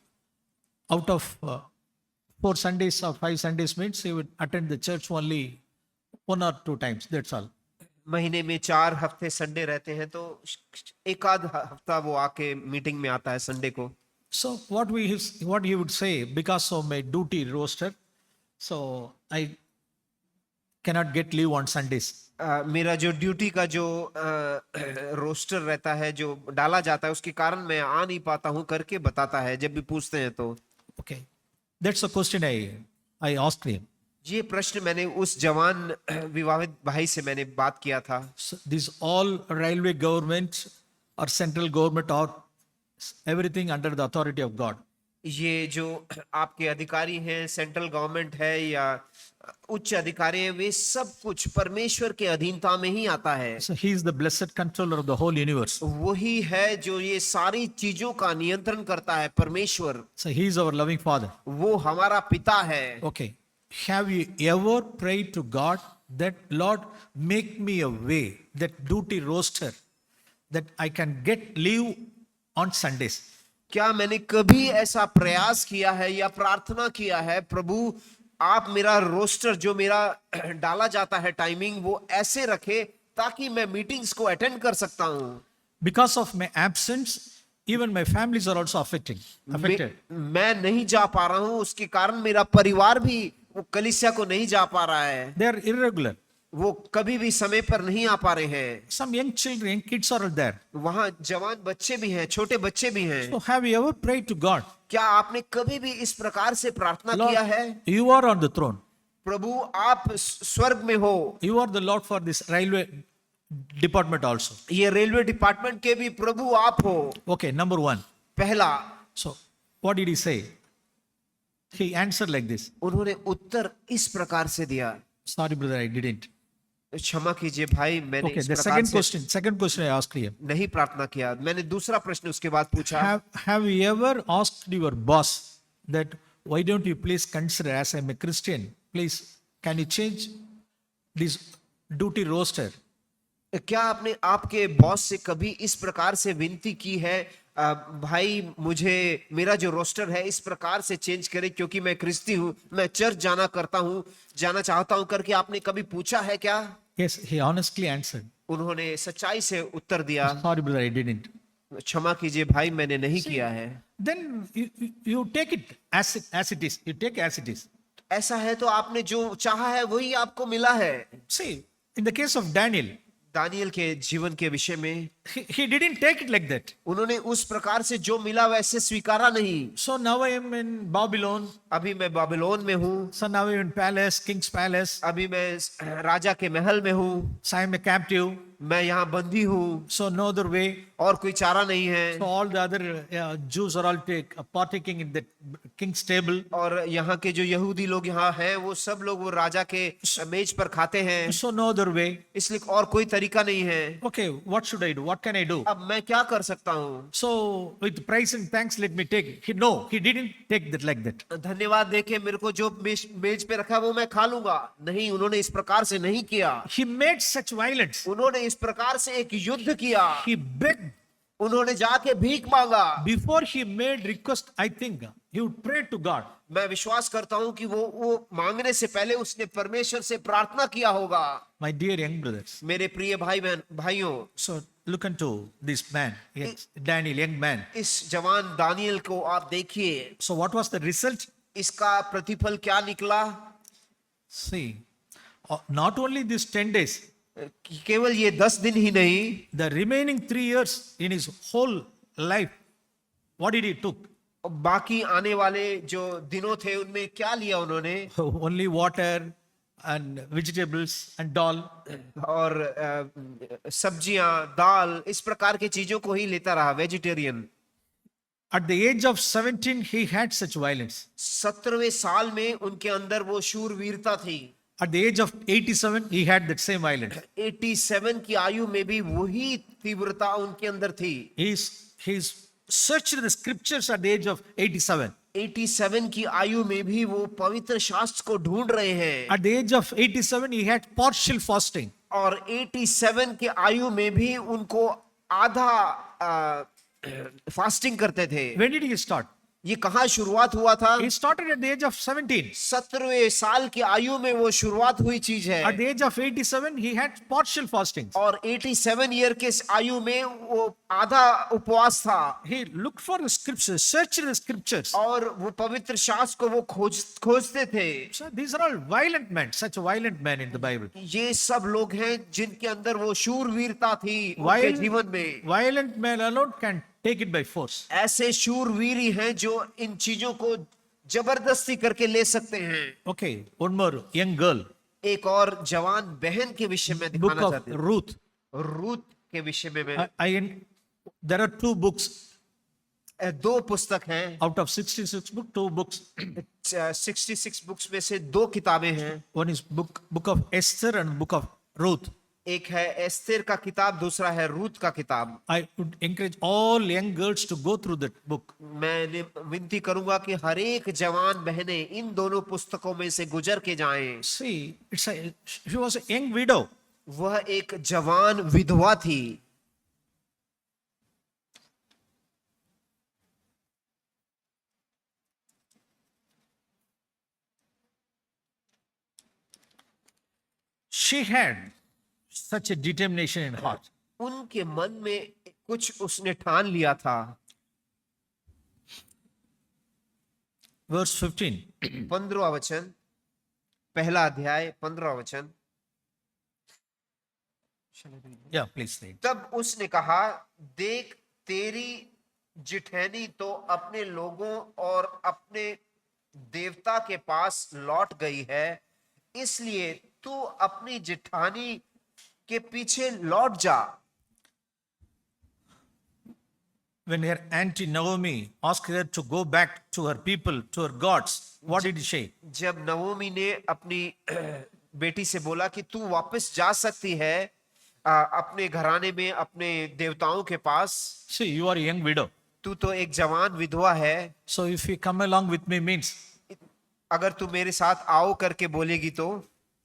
out of 4 Sundays or 5 Sundays means he would attend the church only 1 or 2 times. That's all. महीने में 4 हफ्ते संडे रहते हैं, तो एक आध हफ्ता वो आके मीटिंग में आता है संडे को। So what he would say, because of my duty roster, so I cannot get leave on Sundays. मेरा जो ड्यूटी का जो रोस्टर रहता है, जो डाला जाता है, उसके कारण मैं आ नहीं पाता हूँ करके बताता है जब भी पूछते हैं तो। Okay, that's a question I asked him. ये प्रश्न मैंने उस जवान विवाहित भाई से मैंने बात किया था। So these all railway government or central government or everything under the authority of God. ये जो आपके अधिकारी हैं, सेंट्रल गवर्नमेंट है या उच्च अधिकारी हैं, वे सब कुछ परमेश्वर के अधीनता में ही आता है। So he is the blessed controller of the whole universe. वही है जो ये सारी चीजों का नियंत्रण करता है, परमेश्वर। So he is our loving Father. वो हमारा पिता है। Okay. Have you ever prayed to God that Lord make me a way, that duty roster, that I can get leave on Sundays? क्या मैंने कभी ऐसा प्रयास किया है या प्रार्थना किया है, प्रभु आप मेरा रोस्टर जो मेरा डाला जाता है टाइमिंग, वो ऐसे रखे ताकि मैं मीटिंग्स को अटेंड कर सकता हूं। Because of my absence, even my families are also affected. मैं नहीं जा पा रहा हूं, उसके कारण मेरा परिवार भी वो कलीसिया को नहीं जा पा रहा है। They are irregular. वो कभी भी समय पर नहीं आ पा रहे हैं। Some young children, young kids are there. वहां जवान बच्चे भी हैं, छोटे बच्चे भी हैं। So have you ever prayed to God? क्या आपने कभी भी इस प्रकार से प्रार्थना Lord, किया है? you are on the throne. प्रभु आप स्वर्ग में हो। You are the Lord for this railway department also. ये रेलवे डिपार्टमेंट के भी प्रभु आप हो। Okay, number 1. पहला, So what did he say? He answered like this. उन्होंने उत्तर इस प्रकार से दिया। Sorry brother, I didn't. क्षमा कीजिए भाई, मैंने Okay, इस the प्रकार second question I asked him. नहीं प्रार्थना किया। मैंने दूसरा प्रश्न उसके बाद पूछा। Have you ever asked your boss that why don't you please consider, as I'm a Christian, please can you change this duty roster? क्या आपने आपके बॉस से कभी इस प्रकार से विनती की है, भाई मुझे मेरा जो रोस्टर है इस प्रकार से चेंज करे क्योंकि मैं क्रिस्ती हूँ, मैं चर्च जाना चाहता हूँ करके आपने कभी पूछा है क्या? Yes, he honestly answered. उन्होंने सच्चाई से उत्तर दिया। Sorry brother, I didn't. क्षमा कीजिए भाई, मैंने नहीं किया है। Then you take it as it is. You take as it is. ऐसा है तो आपने जो चाहा है वही आपको मिला है। See, in the case of Daniel, Daniel के जीवन के विषय में he didn't take it like that. उन्होंने उस प्रकार से जो मिला वैसे स्वीकारा नहीं। So now I am in Babylon. अभी मैं बाबिलोन में हूँ। So now I am in palace, king's palace. अभी मैं राजा के महल में हूँ। So I am a captive. मैं यहाँ बंदी हूँ। So no other way. और कोई चारा नहीं है। So all the other Jews are all partaking in the king's table. और यहाँ के जो यहूदी लोग यहाँ हैं वो सब लोग वो राजा के मेज पर खाते हैं। So no other way. इसलिए और कोई तरीका नहीं है। Okay, what should I do? What can I do? अब मैं क्या कर सकता हूँ? So with praise and thanks, let me take it. He didn't take that like that. धन्यवाद देके मेरे को जो मेज पे रखा है वो मैं खा लूंगा। नहीं, उन्होंने इस प्रकार से नहीं किया। He made such violence. उन्होंने इस प्रकार से एक युद्ध किया। He begged. उन्होंने जाके भीख मांगा। Before he made request, I think he would pray to God. मैं विश्वास करता हूँ कि वो मांगने से पहले उसने परमेश्वर से प्रार्थना किया होगा। My dear young brothers. मेरे प्रिय भाइयों, So look into this man, Daniel, young man. इस जवान दानियल को आप देखिए। So what was the result? इसका प्रतिफल क्या निकला? See, not only these 10 days, केवल ये 10 दिन ही नहीं, the remaining 3 years in his whole life, what did he took? बाकी आने वाले जो दिनों थे उनमें क्या लिया उन्होंने? Only water and vegetables and dal. और सब्जियां, दाल, इस प्रकार की चीजों को ही लेता रहा, vegetarian. At the age of 17, he had such violence. 17वें साल में उनके अंदर वो शूरवीरता थी। At the age of 87, he had that same violence. 87 की आयु में भी वही तीव्रता उनके अंदर थी। He's searched the scriptures at the age of 87. 87 की आयु में भी वो पवित्र शास्त्र को ढूंढ रहे हैं। At the age of 87, he had partial fasting. और 87 की आयु में भी उनको आधा फास्टिंग करते थे। When did he start? ये कहाँ शुरुआत हुआ था? He started at the age of 17. 17वें साल की आयु में वो शुरुआत हुई चीज है। At the age of 87, he had partial fasting. और 87 ईयर के आयु में वो आधा उपवास था। He looked for the scriptures, searched the scriptures. और वो पवित्र शास्त्र को वो खोजते थे। So these are all violent men, such violent men in the Bible. ये सब लोग हैं जिनके अंदर वो शूरवीरता थी उनके जीवन में। Violent men alone can take it by force. ऐसे शूरवीर हैं जो इन चीजों को जबरदस्ती करके ले सकते हैं। Okay, one more young girl. एक और जवान बहन के विषय में Book दिखाना of चाहते हैं। Ruth. रूत के विषय में मैं There are two books 2 पुस्तक हैं। out of 66 books. 2 books. 66 books में से 2 किताबें हैं। One is book of Esther and book of Ruth. एक है एस्तेर का किताब, दूसरा है रूत का किताब। I would encourage all young girls to go through that book. मैं विनती करूंगा कि हर एक जवान बहनें इन दोनों पुस्तकों में से गुजर के जाएं। See, she was a young widow. वह एक जवान विधवा थी। She had such a determination in heart. उनके मन में कुछ उसने ठान लिया था। Verse 15. 15वां वचन, पहला अध्याय 15वां वचन। Yeah, please read. तब उसने कहा, देख तेरी जिठैनी तो अपने लोगों और अपने देवता के पास लौट गई है, इसलिए तू अपनी जिठानी के पीछे लौट जा। When her auntie Naomi asked her to go back to her people, to her gods, what did he say? जब नवोमी ने अपनी बेटी से बोला कि तू वापस जा सकती है अपने घराने में, अपने देवताओं के पास। See, you are a young widow. तू तो एक जवान विधवा है। So if you come along with me means, अगर तू मेरे साथ आओ करके बोलेगी तो,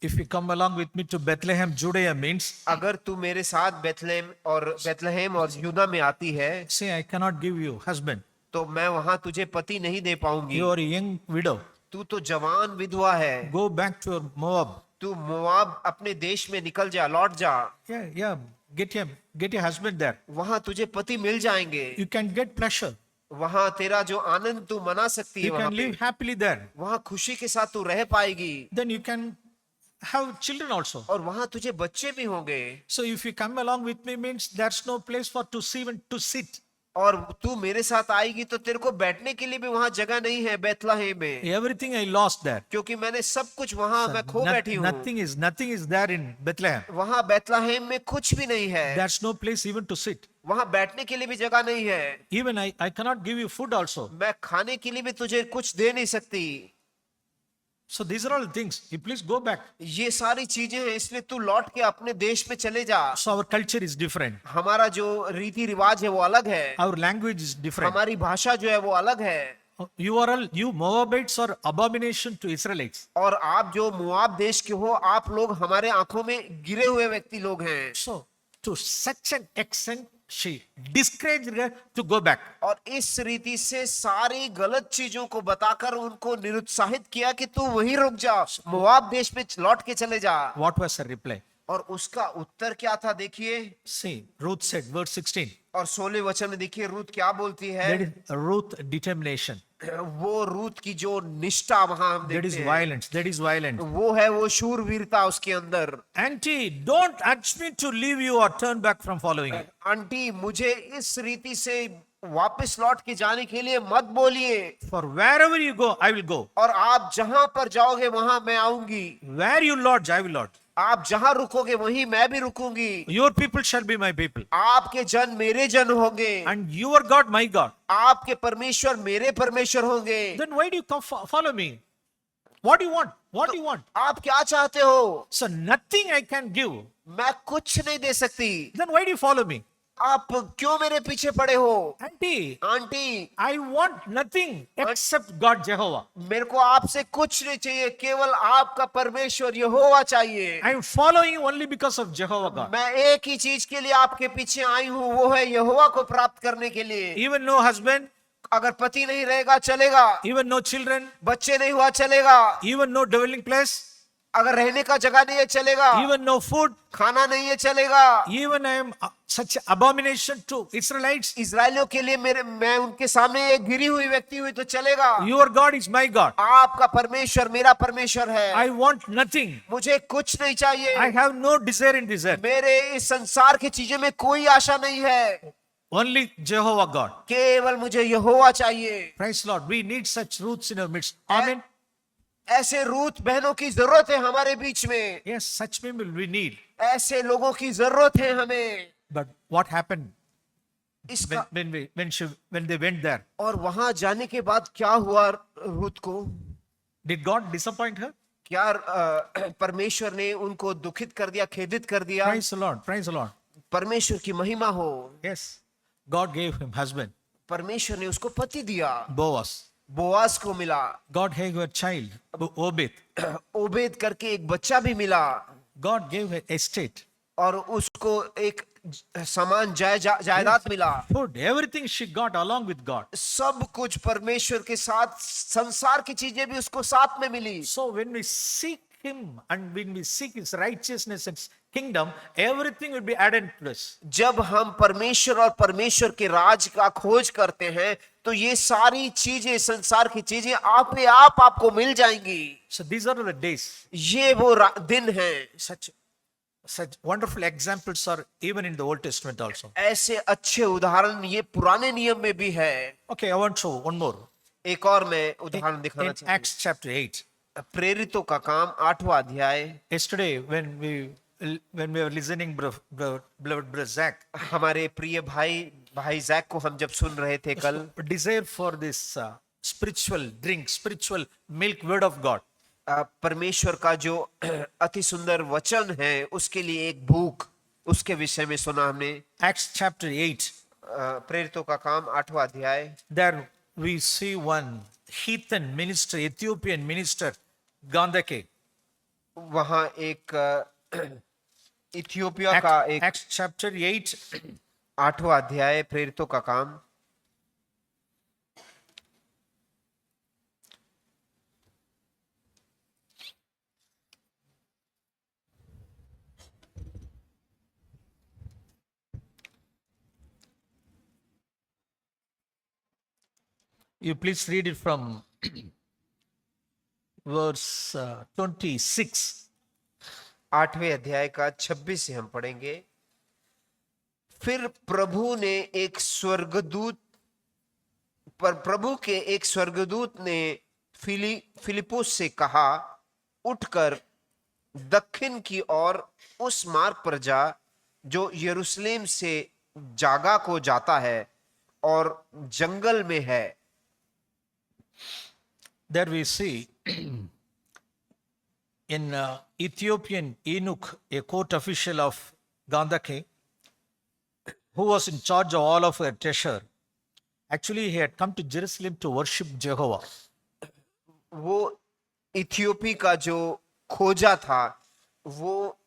if you come along with me to Bethlehem, Judea means, अगर तू मेरे साथ बेथलेहेम और यूदा में आती है, say I cannot give you husband. तो मैं वहां तुझे पति नहीं दे पाऊंगी। You are a young widow. तू तो जवान विधवा है। Go back to your Moab. तू मोआब अपने देश में निकल जा, लौट जा। Yeah, get your husband there. वहां तुझे पति मिल जाएंगे। You can get pleasure. वहां तेरा जो आनंद तू मना सकती है, You वहां can पे live happily there. वहां खुशी के साथ तू रह पाएगी। Then you can have children also. और वहां तुझे बच्चे भी होंगे। So if you come along with me means there's no place for to see and to sit. और तू मेरे साथ आएगी तो तेरे को बैठने के लिए भी वहां जगह नहीं है बेथलेहेम में, Everything I lost there. क्योंकि मैंने सब कुछ वहां मैं खो बैठी हूँ। Nothing is there in Bethlehem. वहां बेथलेहेम में कुछ भी नहीं है। There's no place even to sit. वहां बैठने के लिए भी जगह नहीं है। Even I cannot give you food also. मैं खाने के लिए भी तुझे कुछ दे नहीं सकती। So these are all things. You please go back. ये सारी चीजें हैं, इसलिए तू लौट के अपने देश में चले जा। So our culture is different. हमारा जो रीति रिवाज है वो अलग है। Our language is different. हमारी भाषा जो है वो अलग है। You Moabites are abomination to Israelites. और आप जो मोआब देश के हो, आप लोग हमारे आंखों में गिरे हुए व्यक्ति लोग हैं। So to such an extent she discouraged her to go back. और इस रीति से सारी गलत चीजों को बताकर उनको निरुत्साहित किया कि तू वहीं रुक जा, मोआब देश में लौट के चले जा। What was her reply? और उसका उत्तर क्या था देखिए। See, Ruth said, verse 16. और 16 वचन में देखिए रूथ क्या बोलती है। That is Ruth determination. वो रूथ की जो निष्ठा वहां हम That is देखते हैं, violence. That is violence. वो है वो शूरवीरता उसके अंदर। Auntie, don't urge me to leave you or turn back from following you. Aunty, मुझे इस रीति से वापस लौट के जाने के लिए मत बोलिए। For wherever you go, I will go. और आप जहां पर जाओगे वहां मैं आऊंगी। Where you lodge, I will lodge. आप जहां रुकोगे वहीं मैं भी रुकूंगी। Your people shall be my people. आपके जन मेरे जन होंगे, And your God, my God. आपके परमेश्वर मेरे परमेश्वर होंगे। Then why do you come follow me? What do you want? What do you want? आप क्या चाहते हो? So nothing I can give. मैं कुछ नहीं दे सकती, Then why do you follow me? आप क्यों मेरे पीछे पड़े हो? Auntie, aunty, I want nothing except God Jehovah. मेरे को आपसे कुछ नहीं चाहिए, केवल आपका परमेश्वर यहोवा चाहिए। I am following you only because of Jehovah God. मैं एक ही चीज के लिए आपके पीछे आई हूँ, वो है यहोवा को प्राप्त करने के लिए। Even no husband, अगर पति नहीं रहेगा चलेगा, even no children, बच्चे नहीं हुआ चलेगा, even no dwelling place, अगर रहने का जगह नहीं है चलेगा, even no food, खाना नहीं है चलेगा। even I am such abomination to Israelites. इजरायलियों के लिए मैं उनके सामने एक गिरी हुई व्यक्ति हुई तो चलेगा। Your God is my God. आपका परमेश्वर मेरा परमेश्वर है। I want nothing. मुझे कुछ नहीं चाहिए। I have no desire in this earth. मेरे इस संसार की चीजों में कोई आशा नहीं है, Only Jehovah God. केवल मुझे यहोवा चाहिए। Praise Lord. We need such roots in our midst. Amen. ऐसे रूत बहनों की जरूरत है हमारे बीच में। Yes, such people we need. ऐसे लोगों की जरूरत है हमें। But what happened इसका when they went there? और वहां जाने के बाद क्या हुआ रूत को? Did God disappoint her? क्या परमेश्वर ने उनको दुखित कर दिया, खेदित कर दिया? Praise the Lord. Praise the Lord. परमेश्वर की महिमा हो। Yes. God gave him husband, परमेश्वर ने उसको पति दिया, Boaz. बोआज को मिला। God gave her a child, Obed. Obed करके एक बच्चा भी मिला, God gave her estate, और उसको एक समान जायदाद मिला। food, everything she got along with God. सब कुछ परमेश्वर के साथ, संसार की चीजें भी उसको साथ में मिली। So when we seek him and when we seek his righteousness and his kingdom, everything will be added to us. जब हम परमेश्वर और परमेश्वर के राज का खोज करते हैं तो ये सारी चीजें, संसार की चीजें आप आपको मिल जाएंगी। So these are the days. ये वो दिन हैं। Such wonderful examples are even in the Old Testament also. ऐसे अच्छे उदाहरण ये पुराने नियम में भी है। Okay, I want to show one more. एक और मैं उदाहरण दिखाना In चाहता Acts chapter 8. हूं। प्रेरितों का काम 8वां अध्याय। Yesterday when we were listening, beloved brother Zach, हमारे प्रिय भाई जैक को हम जब सुन रहे थे कल, desire for this spiritual drink, spiritual milk word of God. परमेश्वर का जो अति सुंदर वचन है उसके लिए एक भूख, उसके विषय में सुना हमने। Acts chapter 8. प्रेरितों का काम 8वां अध्याय। There we see one heathen minister, Ethiopian minister, Gandake. वहां एक इथियोपिया का एक Acts chapter 8. 8वां अध्याय प्रेरितों का काम। You please read it from verse 26. 8वें अध्याय का 26 से हम पढ़ेंगे। फिर प्रभु के एक स्वर्गदूत ने फिलिपुस से कहा, उठकर दक्षिण की ओर उस मार्ग पर जा जो यरूशलेम से जागा को जाता है और जंगल में है। There we see in Ethiopian eunuch, a court official of Gandake, who was in charge of all of her treasure. Actually, he had come to Jerusalem to worship Jehovah. वो इथियोपी का जो खोजा था वो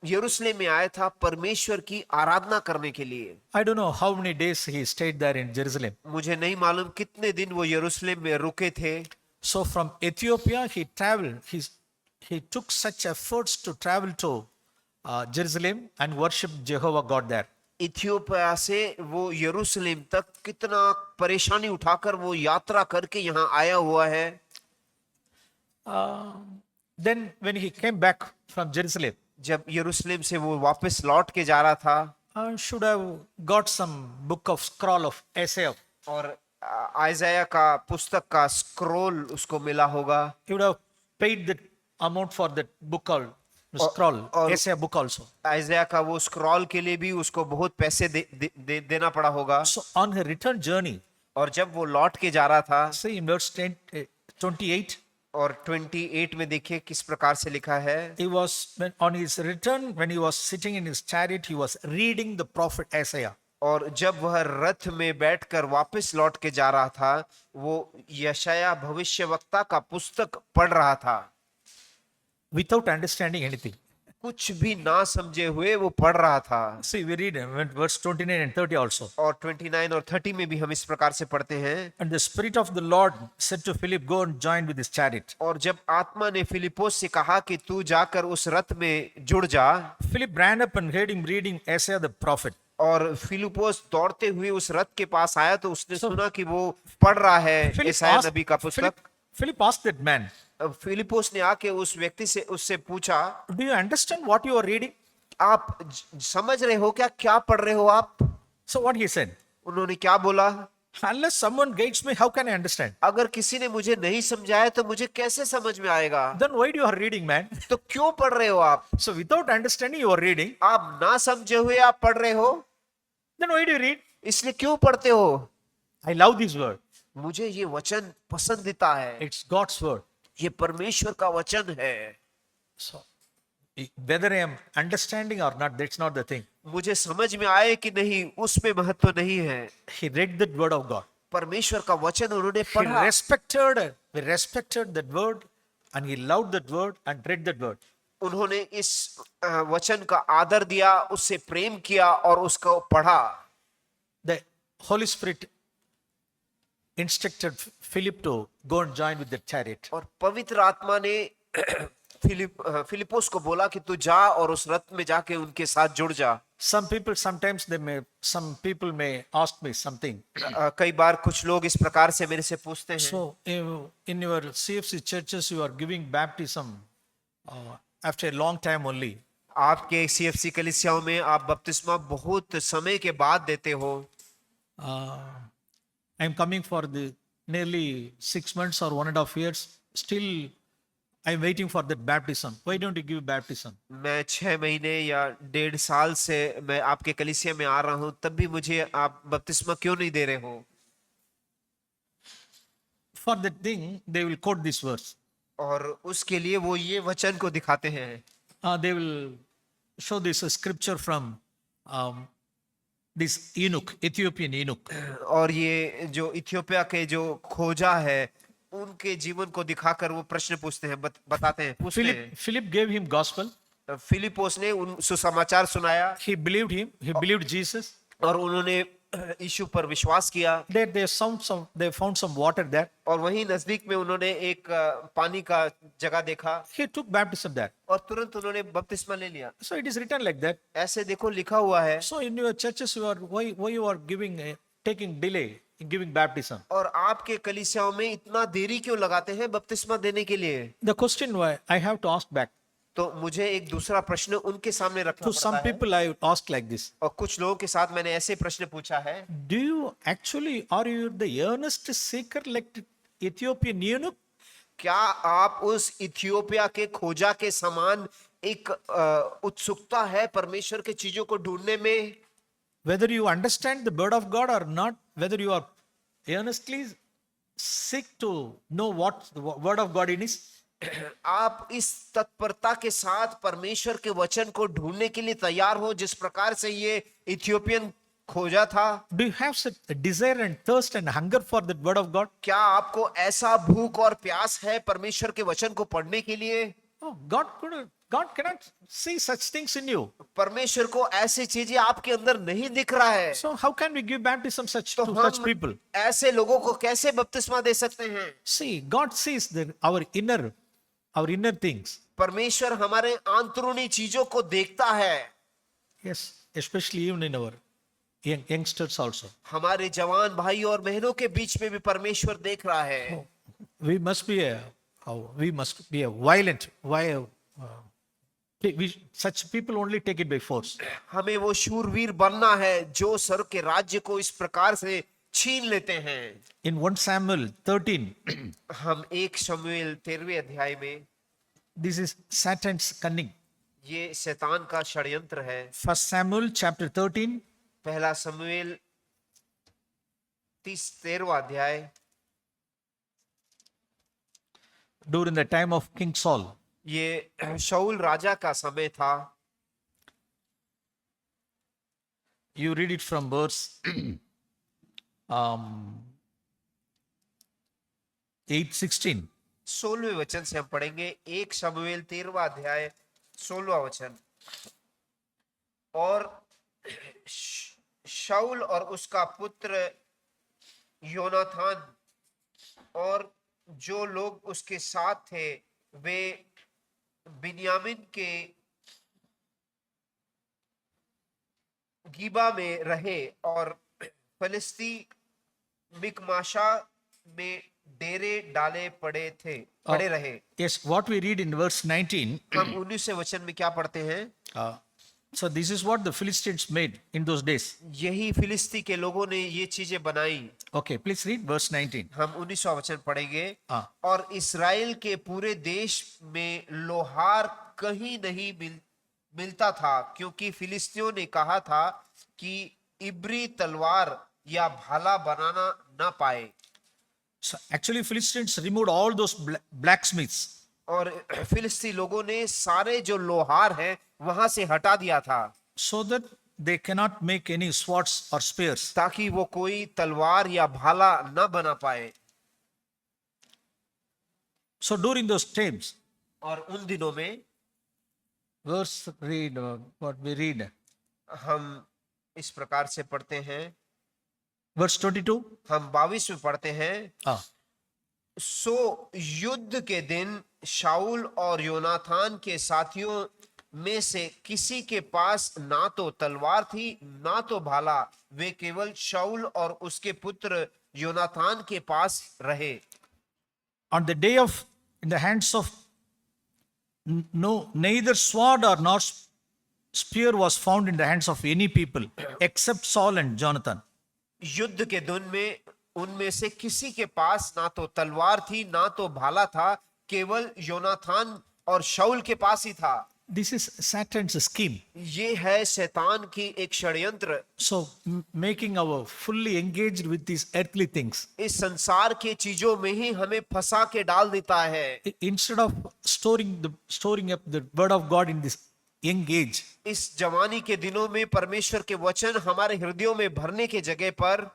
यरूशलेम में आया था परमेश्वर की आराधना करने के लिए। I don't know how many days he stayed there in Jerusalem. मुझे नहीं मालूम कितने दिन वो यरूशलेम में रुके थे। So from Ethiopia he traveled. He took such efforts to travel to Jerusalem and worship Jehovah God there. Ethiopia से वो यरूशलेम तक कितना परेशानी उठाकर वो यात्रा करके यहाँ आया हुआ है। Then when he came back from Jerusalem, जब यरूशलेम से वो वापस लौट के जा रहा था, should have got some book of scroll of Isaiah. और आइज़ाया का पुस्तक का स्क्रोल उसको मिला होगा। He would have paid the amount for that book called scroll, Isaiah book also. आइज़ाया का वो स्क्रॉल के लिए भी उसको बहुत पैसे देना पड़ा होगा। So on her return journey, और जब वो लौट के जा रहा था, see in verse 28, और 28 में देखिए किस प्रकार से लिखा है। he was on his return, when he was sitting in his chariot, he was reading the prophet Isaiah. और जब वह रथ में बैठकर वापस लौट के जा रहा था, वो यशाया भविष्यवक्ता का पुस्तक पढ़ रहा था, Without understanding anything. कुछ भी ना समझे हुए वो पढ़ रहा था। See, we read verse 29 and 30 also. और 29 और 30 में भी हम इस प्रकार से पढ़ते हैं। And the Spirit of the Lord said to Philip, go and join with his chariot. और जब आत्मा ने फिलिपोस से कहा कि तू जाकर उस रथ में जुड़ जा, Philip ran up and heard him reading Isaiah the prophet. और फिलिपोस दौड़ते हुए उस रथ के पास आया तो उसने सुना कि वो पढ़ रहा है यशाया नबी का पुस्तक। Philip asked that man, Philipose ने आके उस व्यक्ति से उससे पूछा, do you understand what you are reading? आप समझ रहे हो क्या पढ़ रहे हो आप? So what he said, उन्होंने क्या बोला? unless someone guides me, how can I understand? अगर किसी ने मुझे नहीं समझाया तो मुझे कैसे समझ में आएगा? Then why do you are reading, man? तो क्यों पढ़ रहे हो आप? So without understanding you are reading, आप ना समझे हुए आप पढ़ रहे हो, then why do you read? इसलिए क्यों पढ़ते हो? I love this word. मुझे ये वचन पसंदीदा है, It's God's word. ये परमेश्वर का वचन है। So whether I am understanding or not, that's not the thing. मुझे समझ में आए कि नहीं उसमें महत्व नहीं है। He read that word of God. परमेश्वर का वचन उन्होंने He पढ़ा, respected that word, and he loved that word and read that word. उन्होंने इस वचन का आदर दिया, उससे प्रेम किया और उसको पढ़ा। The Holy Spirit instructed Philip to go and join with the chariot. और पवित्र आत्मा ने फिलिपोस को बोला कि तू जा और उस रथ में जाके उनके साथ जुड़ जा। Some people may ask me something. कई बार कुछ लोग इस प्रकार से मेरे से पूछते हैं, So in your CFC churches, you are giving baptism after a long time only. आपके CFC कलीसियाओं में आप बपतिस्मा बहुत समय के बाद देते हो। I am coming for the nearly 6 months or 1.5 years. Still, I am waiting for that baptism. Why don't you give baptism? मैं 6 महीने या 1.5 साल से मैं आपके कलीसिया में आ रहा हूं, तब भी मुझे आप बपतिस्मा क्यों नहीं दे रहे हो? For that thing, they will quote this verse. और उसके लिए वो ये वचन को दिखाते हैं। They will show this scripture from this eunuch, Ethiopian eunuch. और ये जो इथियोपिया के जो खोजा है, उनके जीवन को दिखाकर वो प्रश्न पूछते हैं, बताते हैं, पूछते हैं। Philip gave him gospel. Philipose ने उन सुसमाचार सुनाया। He believed him. He believed Jesus. और उन्होंने यीशु पर विश्वास किया। They found some water there. और वहीं नजदीक में उन्होंने एक पानी का जगह देखा। He took baptism there. और तुरंत उन्होंने बपतिस्मा ले लिया। So it is written like that. ऐसे देखो लिखा हुआ है। So in your churches, why you are taking delay in giving baptism? और आपके कलीसियाओं में इतना देरी क्यों लगाते हैं बपतिस्मा देने के लिए? The question why I have to ask back. तो मुझे एक दूसरा प्रश्न उनके सामने रखना To some पड़ता है। people I would ask like this. और कुछ लोगों के साथ मैंने ऐसे प्रश्न पूछा है, Are you the earnest seeker like the Ethiopian eunuch? क्या आप उस इथियोपिया के खोजा के समान एक उत्सुकता है परमेश्वर के चीजों को ढूंढने में? Whether you understand the word of God or not, whether you are earnestly seek to know what the word of God is, आप इस तत्परता के साथ परमेश्वर के वचन को ढूंढने के लिए तैयार हो जिस प्रकार से ये इथियोपियन खोजा था? do you have such a desire and thirst and hunger for the word of God? क्या आपको ऐसा भूख और प्यास है परमेश्वर के वचन को पढ़ने के लिए? Oh, God cannot see such things in you. परमेश्वर को ऐसी चीजें आपके अंदर नहीं दिख रहा है। So how can we give baptism to such हम people? ऐसे लोगों को कैसे बपतिस्मा दे सकते हैं? See, God sees our inner things. परमेश्वर हमारे अंदरूनी चीजों को देखता है। Yes, especially even in our youngsters also. हमारे जवान भाई और बहनों के बीच में भी परमेश्वर देख रहा है। We must be a violent, Such people only take it by force. हमें वो शूरवीर बनना है जो स्वर्ग के राज्य को इस प्रकार से छीन लेते हैं। In 1 Samuel 13, हम 1 शमूएल 13वें अध्याय में, this is Satan's cunning. ये शैतान का षड्यंत्र है। 1 Samuel chapter 13, पहला शमूएल 13वां अध्याय। during the time of King Saul. ये शाऊल राजा का समय था। You read it from verse 8:16. 16वें वचन से हम पढ़ेंगे। 1 शमूएल 13वां अध्याय 16वां वचन। और शाऊल और उसका पुत्र योनाथान और जो लोग उसके साथ थे वे बिन्यामीन के गिबा में रहे और फलिस्ती मिकमाशा में डेरे डाले पड़े रहे। Yes, what we read in verse 19. हम 19वें वचन में क्या पढ़ते हैं? So this is what the Philistines made in those days. यही फिलिस्ती के लोगों ने ये चीजें बनाई। Okay, please read verse 19. हम 19वां वचन पढ़ेंगे। हाँ। और इस्राएल के पूरे देश में लोहार कहीं नहीं मिलता था, क्योंकि फिलिस्तियों ने कहा था कि इब्री तलवार या भाला बनाना ना पाए। So actually Philistines removed all those blacksmiths. और फिलिस्ती लोगों ने सारे जो लोहार हैं वहां से हटा दिया था, so that they cannot make any swords or spears. ताकि वो कोई तलवार या भाला न बना पाए। So during those times, और उन दिनों में verse read what we read. हम इस प्रकार से पढ़ते हैं। Verse 22. हम 22 में पढ़ते हैं। सो युद्ध के दिन शाऊल और योनाथान के साथियों में से किसी के पास ना तो तलवार थी ना तो भाला, वे केवल शाऊल और उसके पुत्र योनाथान के पास रहे। On the day of, in the hands of, no, neither sword or nor spear was found in the hands of any people except Saul and Jonathan. युद्ध के दिन में उनमें से किसी के पास ना तो तलवार थी ना तो भाला था, केवल योनाथान और शाऊल के पास ही था। This is Satan's scheme. ये है शैतान की एक षड्यंत्र। So making our fully engaged with these earthly things. इस संसार के चीजों में ही हमें फंसा के डाल देता है। Instead of storing up the word of God in this young age. इस जवानी के दिनों में परमेश्वर के वचन हमारे हृदयों में भरने के जगह पर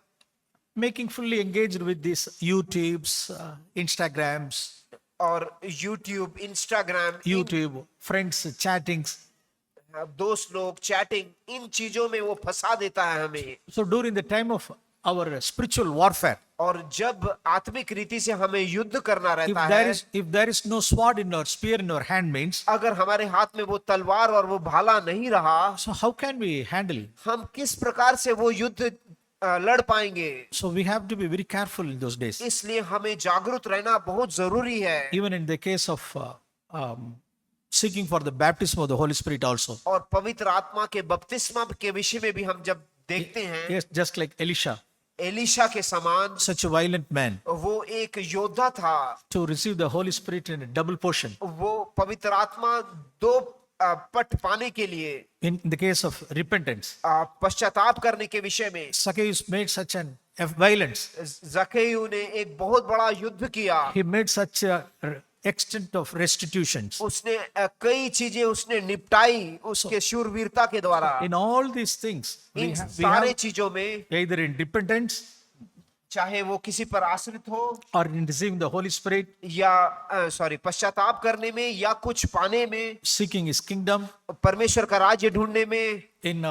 making fully engaged with these YouTubes, Instagrams, और YouTube, Instagram, friends chattings. दोस्त लोग चैटिंग, इन चीजों में वो फंसा देता है हमें। So during the time of our spiritual warfare, और जब आत्मिक रीति से हमें युद्ध करना if रहता there है, is if there is no sword in our spear in our hand means, अगर हमारे हाथ में वो तलवार और वो भाला नहीं रहा, so how can we handle? हम किस प्रकार से वो युद्ध लड़ पाएंगे? So we have to be very careful in those days. इसलिए हमें जागरूक रहना बहुत जरूरी है। Even in the case of seeking for the baptism of the Holy Spirit also. और पवित्र आत्मा के बपतिस्मा के विषय में भी हम जब देखते हैं, Yes, just like Elisha, Elisha के समान, such a violent man, वो एक योद्धा था। to receive the Holy Spirit in a double portion. वो पवित्र आत्मा 2 पट पाने के लिए, In the case of repentance, पश्चाताप करने के विषय में, Zacchaeus made such an violence. जक्कैयू ने एक बहुत बड़ा युद्ध किया। He made such a extent of restitutions. उसने कई चीजें उसने निपटाई उसके शूरवीरता के द्वारा। In all these things, we in have सारे चीजों में, either in repentance चाहे वो किसी पर आश्रित हो or in receiving the Holy Spirit, या पश्चाताप करने में या कुछ पाने में, seeking His kingdom, परमेश्वर का राज्य ढूंढने में, in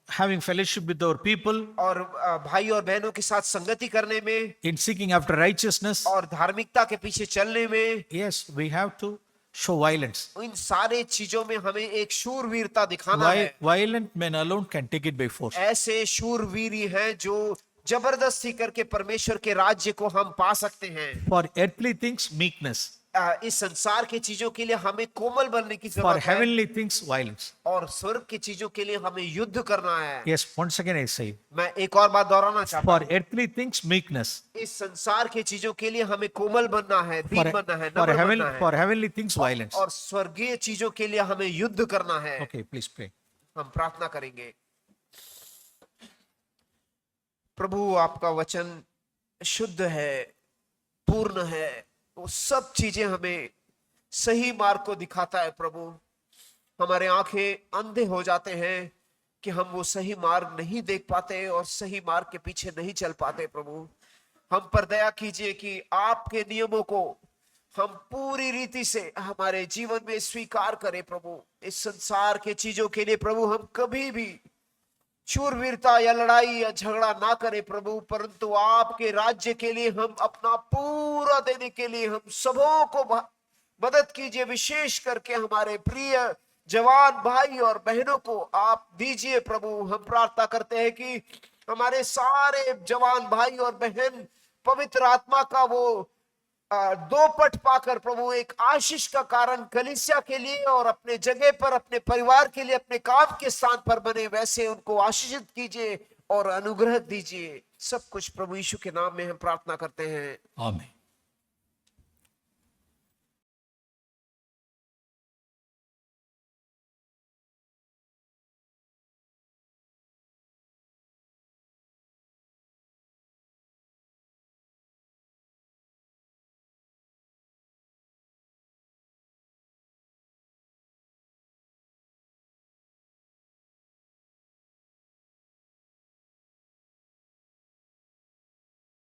having fellowship with our people, और भाई और बहनों के साथ संगति करने में, in seeking after righteousness. और धार्मिकता के पीछे चलने में, Yes, we have to show violence. इन सारे चीजों में हमें एक शूरवीरता दिखाना है। Violent men alone can take it by force. ऐसे शूरवीर हैं जो जबरदस्ती करके परमेश्वर के राज्य को हम पा सकते हैं। For earthly things, meekness. इस संसार की चीजों के लिए हमें कोमल बनने की For जरूरत है, heavenly things, violence. और स्वर्ग की चीजों के लिए हमें युद्ध करना है। Yes, once again I say. मैं एक और बात दोहराना चाहता For हूँ, earthly things, meekness. इस संसार की चीजों के लिए हमें कोमल बनना है, For, दीन बनना है, नम्र बनना है, for heavenly things, violence. और स्वर्गीय चीजों के लिए हमें युद्ध करना है। Okay, please pray. हम प्रार्थना करेंगे। प्रभु, आपका वचन शुद्ध है, पूर्ण है, वो सब चीजें हमें सही मार्ग को दिखाता है। प्रभु, हमारे आंखें अंधे हो जाते हैं कि हम वो सही मार्ग नहीं देख पाते और सही मार्ग के पीछे नहीं चल पाते। प्रभु, हम पर दया कीजिए कि आपके नियमों को हम पूरी रीति से हमारे जीवन में स्वीकार करें। प्रभु, इस संसार के चीजों के लिए प्रभु हम कभी भी शूरवीरता या लड़ाई या झगड़ा ना करें प्रभु, परंतु आपके राज्य के लिए हम अपना पूरा देने के लिए हम सबों को मदद कीजिए। विशेष करके हमारे प्रिय जवान भाई और बहनों को आप दीजिए। प्रभु, हम प्रार्थना करते हैं कि हमारे सारे जवान भाई और बहन पवित्र आत्मा का वो दो पट पाकर प्रभु एक आशीष का कारण कलीसिया के लिए और अपने जगह पर, अपने परिवार के लिए, अपने काम के स्थान पर बने, वैसे उनको आशीषित कीजिए और अनुग्रह दीजिए। सब कुछ प्रभु यीशु के नाम में हम प्रार्थना करते हैं, Amen.